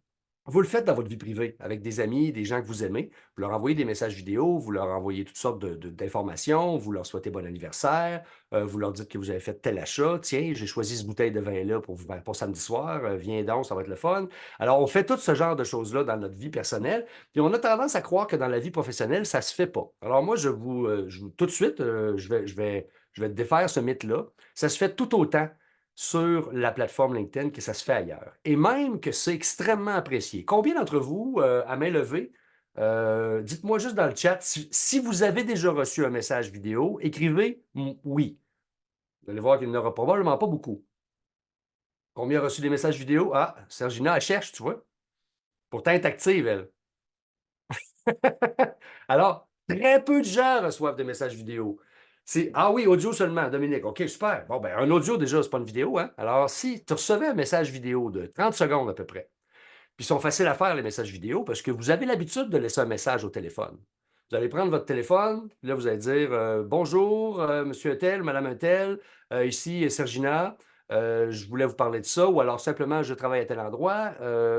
Vous le faites dans votre vie privée, avec des amis, des gens que vous aimez. Vous leur envoyez des messages vidéo, vous leur envoyez toutes sortes d'informations, vous leur souhaitez bon anniversaire, vous leur dites que vous avez fait tel achat. Tiens, j'ai choisi cette bouteille de vin-là pour samedi soir, viens donc, ça va être le fun. Alors, on fait tout ce genre de choses-là dans notre vie personnelle, puis on a tendance à croire que dans la vie professionnelle, ça se fait pas. Alors moi, tout de suite, je vais défaire ce mythe-là. Ça se fait tout autant sur la plateforme LinkedIn que ça se fait ailleurs. Et même que c'est extrêmement apprécié. Combien d'entre vous, à main levée, dites-moi juste dans le chat, si vous avez déjà reçu un message vidéo, écrivez oui. Vous allez voir qu'il n'y en aura probablement pas beaucoup. Combien a reçu des messages vidéo? Ah, Sergina, elle cherche, tu vois. Pourtant, elle est active, elle. Alors, très peu de gens reçoivent des messages vidéo. Ah oui, audio seulement, Dominique. OK, super. Bon, ben, un audio, déjà, c'est pas une vidéo, hein? Alors, si tu recevais un message vidéo de 30 secondes à peu près, puis ils sont faciles à faire, les messages vidéo, parce que vous avez l'habitude de laisser un message au téléphone. Vous allez prendre votre téléphone, puis là, vous allez dire bonjour, monsieur Untel, madame Untel, ici Sergina, je voulais vous parler de ça, ou alors simplement, je travaille à tel endroit,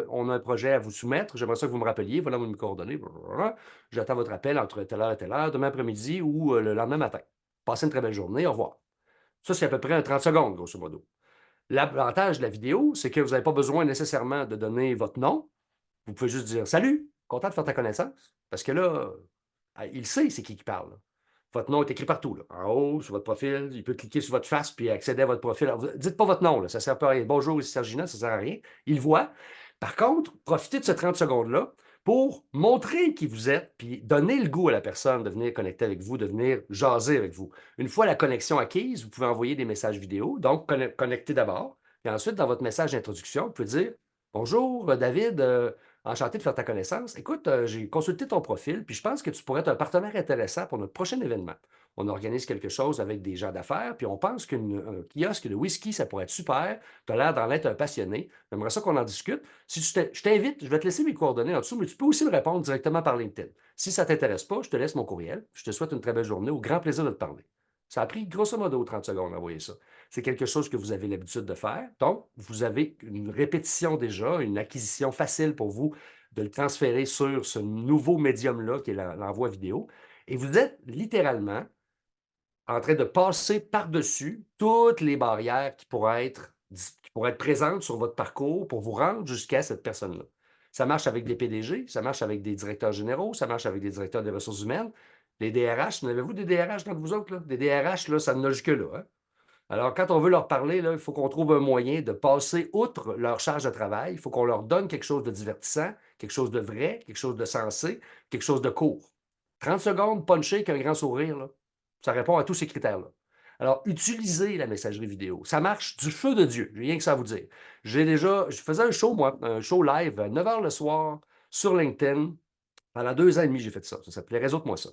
on a un projet à vous soumettre, j'aimerais ça que vous me rappeliez, voilà mes coordonnées, blablabla. J'attends votre appel entre telle heure et telle heure, demain après-midi ou le lendemain matin. Passez une très belle journée, au revoir. Ça, c'est à peu près un 30 secondes, grosso modo. L'avantage de la vidéo, c'est que vous n'avez pas besoin nécessairement de donner votre nom. Vous pouvez juste dire salut, content de faire ta connaissance. Parce que là, il sait c'est qui parle, là. Votre nom est écrit partout, là. En haut, sur votre profil. Il peut cliquer sur votre face puis accéder à votre profil. Alors, dites pas votre nom, là. Ça ne sert pas à rien. Bonjour, ici Sergina, ça ne sert à rien. Il voit. Par contre, profitez de ces 30 secondes-là pour montrer qui vous êtes, puis donner le goût à la personne de venir connecter avec vous, de venir jaser avec vous. Une fois la connexion acquise, vous pouvez envoyer des messages vidéo, donc connectez d'abord. Et ensuite, dans votre message d'introduction, vous pouvez dire bonjour, David, enchanté de faire ta connaissance. Écoute, j'ai consulté ton profil, puis je pense que tu pourrais être un partenaire intéressant pour notre prochain événement. On organise quelque chose avec des gens d'affaires, puis on pense qu'un kiosque de whisky, ça pourrait être super. Tu as l'air d'en être un passionné. J'aimerais ça qu'on en discute. Si je t'invite, je vais te laisser mes coordonnées en dessous, mais tu peux aussi me répondre directement par LinkedIn. Si ça ne t'intéresse pas, je te laisse mon courriel. Je te souhaite une très belle journée. Au grand plaisir de te parler. Ça a pris grosso modo 30 secondes d'envoyer ça. C'est quelque chose que vous avez l'habitude de faire. Donc, vous avez une répétition déjà, une acquisition facile pour vous de le transférer sur ce nouveau médium-là qui est l'envoi vidéo. Et vous êtes littéralement en train de passer par-dessus toutes les barrières qui pourraient être présentes sur votre parcours pour vous rendre jusqu'à cette personne-là. Ça marche avec des PDG, ça marche avec des directeurs généraux, ça marche avec des directeurs des ressources humaines. Les DRH, n'avez-vous des DRH dans vous autres? Là? Des DRH, là, ça ne n'a jusque-là. Hein? Alors, quand on veut leur parler, là, il faut qu'on trouve un moyen de passer outre leur charge de travail. Il faut qu'on leur donne quelque chose de divertissant, quelque chose de vrai, quelque chose de sensé, quelque chose de court. 30 secondes, punché avec un grand sourire, là, ça répond à tous ces critères-là. Alors, utilisez la messagerie vidéo. Ça marche du feu de Dieu. J'ai rien que ça à vous dire. Je faisais un show, moi, un show live à 9 h le soir sur LinkedIn. Pendant 2 ans et demi, j'ai fait ça. Ça s'appelait Réseaute-moi ça.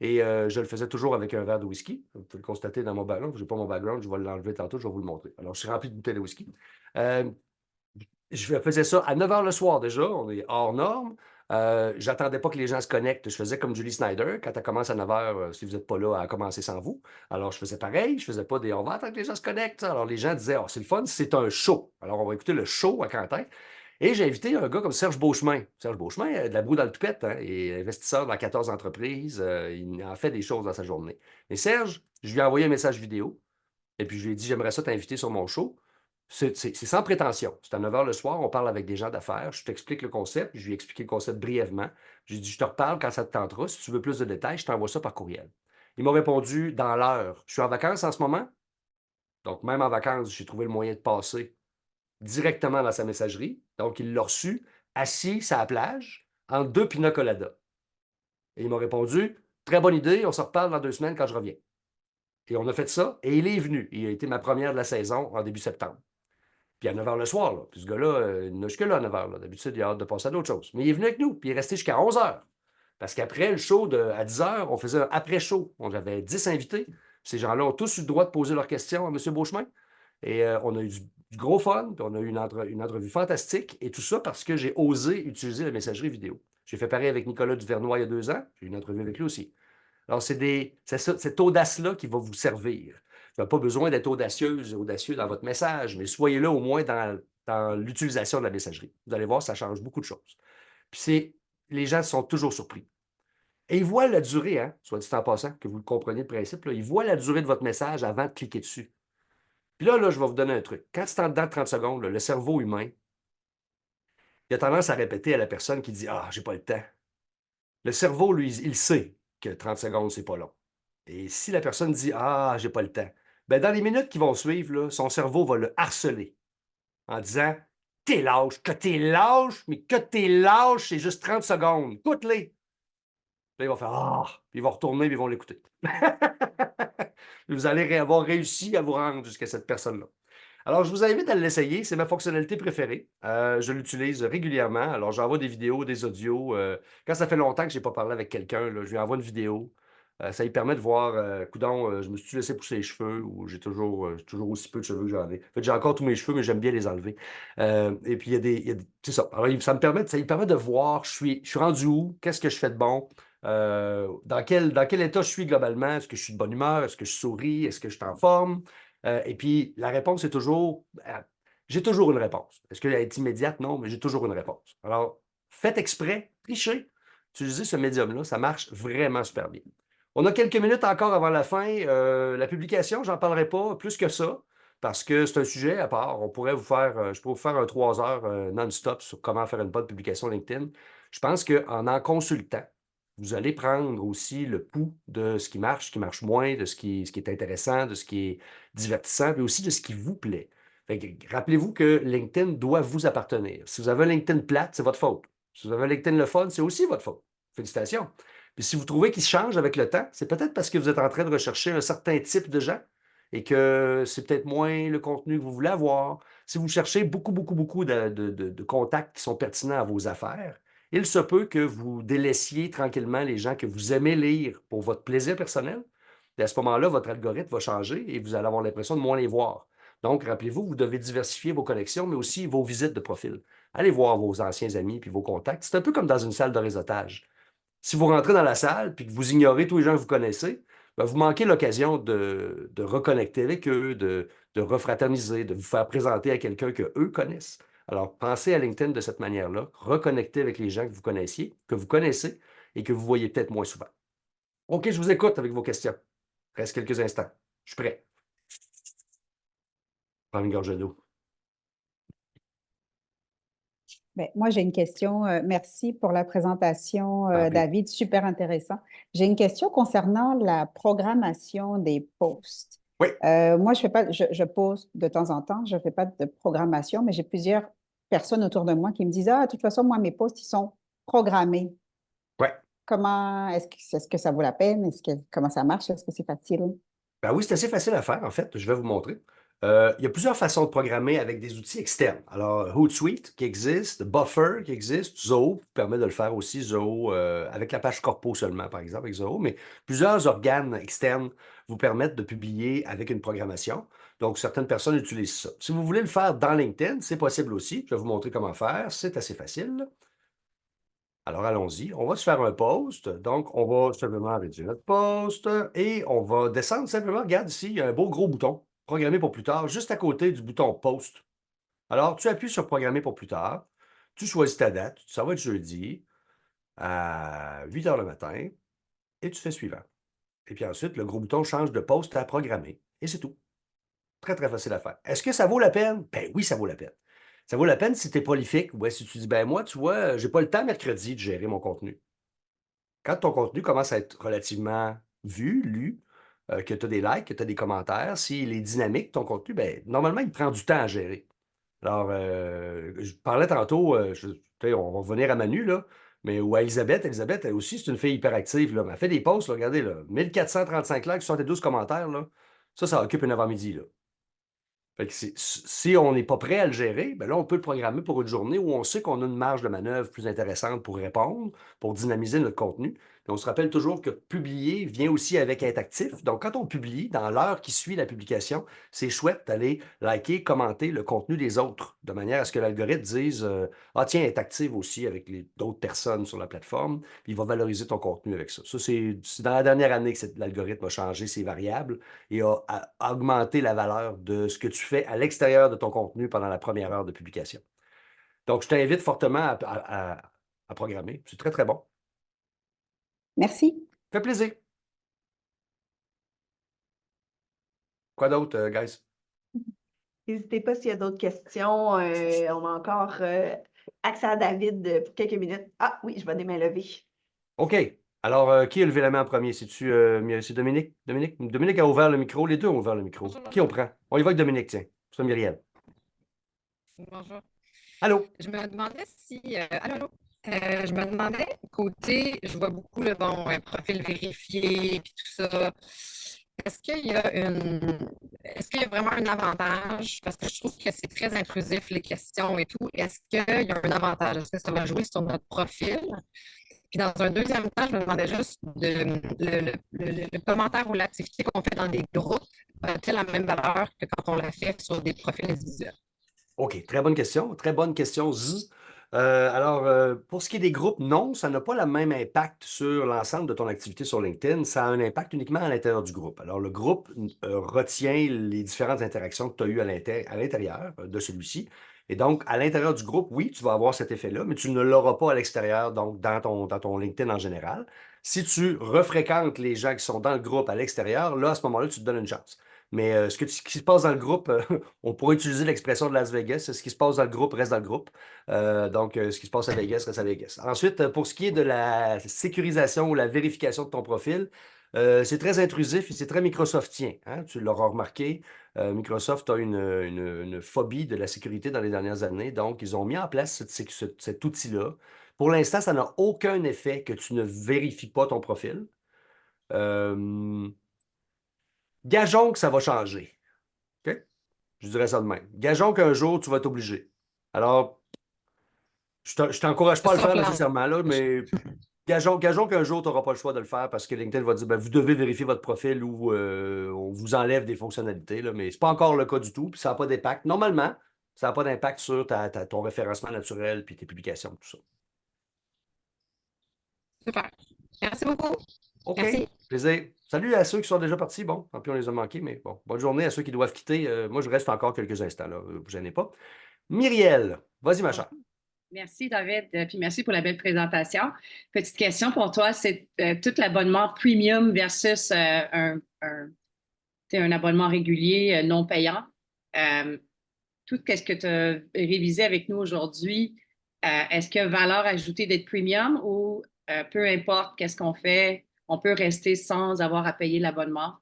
Et je le faisais toujours avec un verre de whisky. Vous pouvez le constater dans mon background. Je n'ai pas mon background, je vais l'enlever tantôt, je vais vous le montrer. Alors, je suis rempli de bouteilles de whisky. Euh, je faisais ça à 9 h le soir déjà, on est hors norme. J'attendais pas que les gens se connectent. Je faisais comme Julie Snyder. Quand elle commence à 9 h, si vous n'êtes pas là, elle a commencé sans vous. Alors, je faisais pareil. Je faisais pas des on va attendre que les gens se connectent. Alors, les gens disaient, oh, c'est le fun, c'est un show. Alors, on va écouter le show à Quentin. Et j'ai invité un gars comme Serge Beauchemin. Serge Beauchemin, de la broue dans le toupette, hein, il est investisseur dans 14 entreprises. Il en fait des choses dans sa journée. Mais Serge, je lui ai envoyé un message vidéo. Et puis, je lui ai dit, j'aimerais ça t'inviter sur mon show. C'est sans prétention. C'est à 9 h le soir, on parle avec des gens d'affaires. Je t'explique le concept. Je lui ai expliqué le concept brièvement. J'ai dit, je te reparle quand ça te tentera. Si tu veux plus de détails, je t'envoie ça par courriel. Il m'a répondu dans l'heure. Je suis en vacances en ce moment. Donc, même en vacances, j'ai trouvé le moyen de passer directement dans sa messagerie. Donc, il l'a reçu assis sur la plage entre deux pina coladas. Et il m'a répondu, très bonne idée, on se reparle dans 2 semaines quand je reviens. Et on a fait ça, et il est venu. Il a été ma première de la saison en début septembre. Puis à 9 h le soir, là. Puis ce gars-là, il n'a jusque-là à 9 h. Là. D'habitude, il a hâte de passer à d'autres choses. Mais il est venu avec nous, puis il est resté jusqu'à 11 h. Parce qu'après le show à 10 h, on faisait un après-show. On avait 10 invités. Ces gens-là ont tous eu le droit de poser leurs questions à M. Beauchemin. Et on a eu du gros fun, puis on a eu une entrevue fantastique. Et tout ça parce que j'ai osé utiliser la messagerie vidéo. J'ai fait pareil avec Nicolas Duvernois il y a 2 ans. J'ai eu une entrevue avec lui aussi. Alors, c'est cette audace-là qui va vous servir. Vous n'avez pas besoin d'être audacieux dans votre message, mais soyez là au moins dans l'utilisation de la messagerie. Vous allez voir, ça change beaucoup de choses. Puis les gens sont toujours surpris. Et ils voient la durée, hein, soit dit en passant, que vous le compreniez le principe, là, ils voient la durée de votre message avant de cliquer dessus. Puis là, je vais vous donner un truc. Quand c'est en dedans de 30 secondes, là, le cerveau humain, il a tendance à répéter à la personne qui dit ah, j'ai pas le temps. Le cerveau, lui, il sait que 30 secondes, c'est pas long. Et si la personne dit ah, j'ai pas le temps, ben dans les minutes qui vont suivre, là, son cerveau va le harceler en disant t'es lâche, mais que t'es lâche, c'est juste 30 secondes. Écoute-les. Là, il va faire ah, puis ils vont retourner, puis ils vont l'écouter. Vous allez avoir réussi à vous rendre jusqu'à cette personne-là. Alors, je vous invite à l'essayer. C'est ma fonctionnalité préférée. Je l'utilise régulièrement. Alors, j'envoie des vidéos, des audios. Quand ça fait longtemps que je n'ai pas parlé avec quelqu'un, là, je lui envoie une vidéo. Ça lui permet de voir, coudon, je me suis laissé pousser les cheveux ou j'ai toujours aussi peu de cheveux que j'en ai. En fait, j'ai encore tous mes cheveux, mais j'aime bien les enlever. Et puis, c'est ça. Alors, ça lui permet de voir, je suis rendu où, qu'est-ce que je fais de bon, dans quel état je suis globalement. Est-ce que je suis de bonne humeur? Est-ce que je souris? Est-ce que je suis en forme? Et puis, la réponse est toujours, j'ai toujours une réponse. Est-ce qu'elle est immédiate? Non, mais j'ai toujours une réponse. Alors, faites exprès, trichez, utilisez ce médium-là, ça marche vraiment super bien. On a quelques minutes encore avant la fin. La publication, j'en parlerai pas plus que ça, parce que c'est un sujet à part. Je pourrais vous faire un 3 heures non-stop sur comment faire une bonne publication LinkedIn. Je pense qu'en consultant, vous allez prendre aussi le pouls de ce qui marche moins, de ce qui est intéressant, de ce qui est divertissant, mais aussi de ce qui vous plaît. Fait que rappelez-vous que LinkedIn doit vous appartenir. Si vous avez un LinkedIn plate, c'est votre faute. Si vous avez un LinkedIn le fun, c'est aussi votre faute. Félicitations. Puis si vous trouvez qu'il change avec le temps, c'est peut-être parce que vous êtes en train de rechercher un certain type de gens et que c'est peut-être moins le contenu que vous voulez avoir. Si vous cherchez beaucoup, beaucoup, beaucoup de contacts qui sont pertinents à vos affaires, il se peut que vous délaissiez tranquillement les gens que vous aimez lire pour votre plaisir personnel. Et à ce moment-là, votre algorithme va changer et vous allez avoir l'impression de moins les voir. Donc, rappelez-vous, vous devez diversifier vos connexions, mais aussi vos visites de profil. Allez voir vos anciens amis puis vos contacts. C'est un peu comme dans une salle de réseautage. Si vous rentrez dans la salle puis que vous ignorez tous les gens que vous connaissez, ben, vous manquez l'occasion de reconnecter avec eux, de refraterniser, de vous faire présenter à quelqu'un que eux connaissent. Alors, pensez à LinkedIn de cette manière-là, reconnectez avec les gens que vous connaissiez, que vous connaissez et que vous voyez peut-être moins souvent. OK, je vous écoute avec vos questions. Reste quelques instants. Je suis prêt. Prends une gorgée d'eau. Ben, moi, j'ai une question. Merci pour la présentation, T'en prie. David. Super intéressant. J'ai une question concernant la programmation des posts. Oui, Moi, je fais pas, je poste de temps en temps. Je ne fais pas de programmation, mais j'ai plusieurs personnes autour de moi qui me disent, ah, de toute façon, moi, mes posts, ils sont programmés. oui. Comment, est-ce que ça vaut la peine? Comment ça marche? Est-ce que c'est facile? Ben oui, c'est assez facile à faire, en fait. Je vais vous montrer. Il y a plusieurs façons de programmer avec des outils externes. Alors, Hootsuite qui existe, Buffer qui existe, Zoho qui permet de le faire aussi, Zoho, avec la page corpo seulement, par exemple, avec Zoho, mais plusieurs organes externes vous permettent de publier avec une programmation. Donc, certaines personnes utilisent ça. Si vous voulez le faire dans LinkedIn, c'est possible aussi. Je vais vous montrer comment faire. C'est assez facile. Alors, allons-y. On va se faire un post. Donc, on va simplement rédiger notre post et on va descendre simplement. Regarde ici, il y a un beau gros bouton, programmer pour plus tard, juste à côté du bouton post. Alors, tu appuies sur programmer pour plus tard. Tu choisis ta date. Ça va être jeudi à 8 heures le matin et tu fais suivant. Et puis ensuite, le gros bouton change de post à programmer. Et c'est tout. Très, très facile à faire. Est-ce que ça vaut la peine? Ben oui, ça vaut la peine. Ça vaut la peine si tu es prolifique ou si tu dis, ben moi, tu vois, j'ai pas le temps mercredi de gérer mon contenu. Quand ton contenu commence à être relativement vu, lu, que tu as des likes, que tu as des commentaires, s'il est dynamique, ton contenu, ben, normalement, il prend du temps à gérer. Alors, je parlais tantôt, tu sais, on va revenir à Manu, là, mais ou à Elisabeth. Elisabeth, elle aussi, c'est une fille hyperactive, là. Mais elle fait des posts, là, regardez, là, 1435 likes, 72 commentaires, là. Ça occupe une avant-midi, là. Fait que si on n'est pas prêt à le gérer, ben là, on peut le programmer pour une journée où on sait qu'on a une marge de manœuvre plus intéressante pour répondre, pour dynamiser notre contenu. Puis on se rappelle toujours que publier vient aussi avec être actif. Donc, quand on publie, dans l'heure qui suit la publication, c'est chouette d'aller liker, commenter le contenu des autres, de manière à ce que l'algorithme dise ah, tiens, elle est active aussi avec d'autres personnes sur la plateforme, puis il va valoriser ton contenu avec ça. Ça, c'est dans la dernière année que l'algorithme a changé ses variables et à augmenter la valeur de ce que tu fais à l'extérieur de ton contenu pendant la première heure de publication. Donc, je t'invite fortement à programmer. C'est très, très bon. Merci. Fait plaisir. Quoi d'autre, guys? N'hésitez pas s'il y a d'autres questions. On a encore accès à David pour quelques minutes. Ah oui, je vois des mains levées. OK. Alors, qui a levé la main en premier? C'est Dominique? Dominique a ouvert le micro. Les deux ont ouvert le micro. Bonjour. Qui on prend? On y va avec Dominique, tiens. C'est Myriel. Bonjour. Allô? Je me demandais si. Allô, allô? Je me demandais, côté, je vois beaucoup le bon un profil vérifié puis tout ça. Est-ce qu'il y a est-ce qu'il y a vraiment un avantage? Parce que je trouve que c'est très intrusif, les questions et tout. Est-ce qu'il y a un avantage? Est-ce que ça va jouer sur notre profil? Puis dans un deuxième temps, je me demandais juste le commentaire ou l'activité qu'on fait dans des groupes a-t-il la même valeur que quand on la fait sur des profils individuels? OK, très bonne question. Très bonne question. Alors, pour ce qui est des groupes, non, ça n'a pas le même impact sur l'ensemble de ton activité sur LinkedIn. Ça a un impact uniquement à l'intérieur du groupe. Alors, le groupe retient les différentes interactions que tu as eues à l'intérieur de celui-ci. Et donc, à l'intérieur du groupe, oui, tu vas avoir cet effet-là, mais tu ne l'auras pas à l'extérieur, donc dans ton LinkedIn en général. Si tu refréquentes les gens qui sont dans le groupe à l'extérieur, là, à ce moment-là, tu te donnes une chance. Mais ce qui se passe dans le groupe, on pourrait utiliser l'expression de Las Vegas, ce qui se passe dans le groupe reste dans le groupe. Donc, ce qui se passe à Vegas reste à Vegas. Ensuite, pour ce qui est de la sécurisation ou la vérification de ton profil, c'est très intrusif et c'est très Microsoftien, hein. Tu l'auras remarqué, Microsoft a une phobie de la sécurité dans les dernières années. Donc, ils ont mis en place cet outil-là. Pour l'instant, ça n'a aucun effet que tu ne vérifies pas ton profil. Gageons que ça va changer. OK? Je dirais ça de même. Gageons qu'un jour, tu vas être obligé. Alors, je t'encourage pas à le faire nécessairement, là, mais gageons qu'un jour, tu n'auras pas le choix de le faire parce que LinkedIn va dire ben, vous devez vérifier votre profil ou on vous enlève des fonctionnalités. Là, mais ce n'est pas encore le cas du tout, puis ça n'a pas d'impact. Normalement, ça n'a pas d'impact sur ton référencement naturel puis tes publications, tout ça. Super. Merci beaucoup. OK. Merci. Plaisir. Salut à ceux qui sont déjà partis. Bon, tant pis, on les a manqués, mais bon. Bonne journée à ceux qui doivent quitter. Moi, je reste encore quelques instants, là. Vous gênez pas. Myriel, vas-y, ma chère. Merci, David, puis merci pour la belle présentation. Petite question pour toi, c'est tout l'abonnement premium versus un abonnement régulier non payant. Tout ce que tu as révisé avec nous aujourd'hui, est-ce qu'il y a valeur ajoutée d'être premium ou peu importe qu'est-ce qu'on fait, on peut rester sans avoir à payer l'abonnement?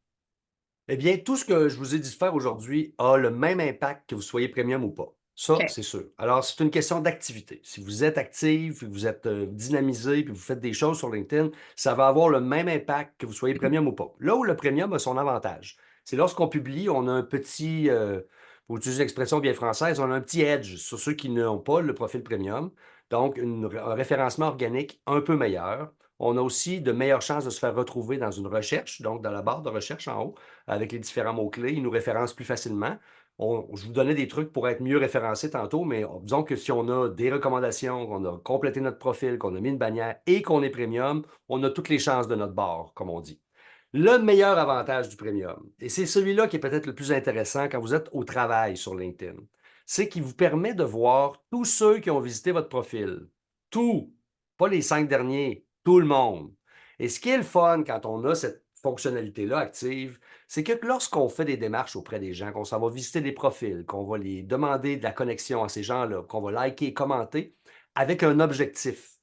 Eh bien, tout ce que je vous ai dit de faire aujourd'hui a le même impact que vous soyez premium ou pas. Ça, OK. c'est sûr. Alors, c'est une question d'activité. Si vous êtes actif, vous êtes dynamisé, puis vous faites des choses sur LinkedIn, ça va avoir le même impact que vous soyez premium ou pas. Là où le premium a son avantage, c'est lorsqu'on publie, on a un petit, pour utiliser l'expression bien française, on a un petit edge sur ceux qui n'ont pas le profil premium. Donc, un référencement organique un peu meilleur. On a aussi de meilleures chances de se faire retrouver dans une recherche, donc dans la barre de recherche en haut avec les différents mots-clés. Ils nous référencent plus facilement. Je vous donnais des trucs pour être mieux référencé tantôt, mais disons que si on a des recommandations, qu'on a complété notre profil, qu'on a mis une bannière et qu'on est premium, on a toutes les chances de notre barre, comme on dit. Le meilleur avantage du premium, et c'est celui-là qui est peut-être le plus intéressant quand vous êtes au travail sur LinkedIn, c'est qu'il vous permet de voir tous ceux qui ont visité votre profil. Tout, pas les 5 derniers, tout le monde. Et ce qui est le fun quand on a cette fonctionnalité-là active, c'est que lorsqu'on fait des démarches auprès des gens, qu'on s'en va visiter des profils, qu'on va les demander de la connexion à ces gens-là, qu'on va liker, commenter, avec un objectif.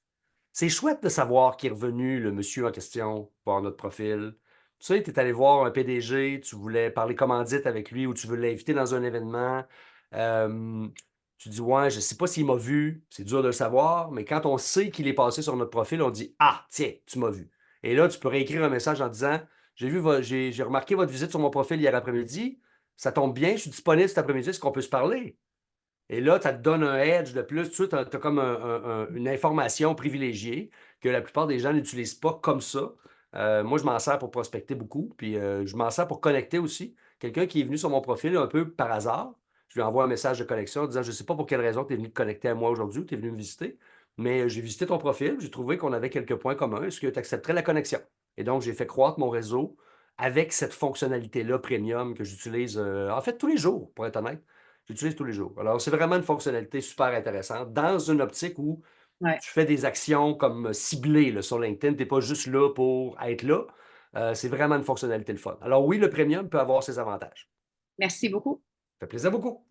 C'est chouette de savoir qui est revenu, le monsieur en question, voir notre profil. Tu sais, tu es allé voir un PDG, tu voulais parler commandite avec lui ou tu veux l'inviter dans un événement. Euh, Tu dis, ouais, je ne sais pas s'il m'a vu, c'est dur de le savoir, mais quand on sait qu'il est passé sur notre profil, on dit, ah, tiens, tu m'as vu. Et là, tu peux réécrire un message en disant, j'ai remarqué votre visite sur mon profil hier après-midi, ça tombe bien, je suis disponible cet après-midi, est-ce qu'on peut se parler? Et là, ça te donne un edge de plus. Tu as comme une information privilégiée que la plupart des gens n'utilisent pas comme ça. Moi, je m'en sers pour prospecter beaucoup, puis je m'en sers pour connecter aussi. Quelqu'un qui est venu sur mon profil un peu par hasard, je lui envoie un message de connexion en disant, je ne sais pas pour quelle raison tu es venu te connecter à moi aujourd'hui ou tu es venu me visiter, mais j'ai visité ton profil, j'ai trouvé qu'on avait quelques points communs. Est-ce que tu accepterais la connexion? Et donc, j'ai fait croître mon réseau avec cette fonctionnalité-là premium que j'utilise en fait tous les jours, pour être honnête. J'utilise tous les jours. Alors, c'est vraiment une fonctionnalité super intéressante dans une optique où Ouais. tu fais des actions comme ciblées là, sur LinkedIn. Tu n'es pas juste là pour être là. C'est vraiment une fonctionnalité le fun. Alors oui, le premium peut avoir ses avantages. Merci beaucoup. Ça fait plaisir beaucoup.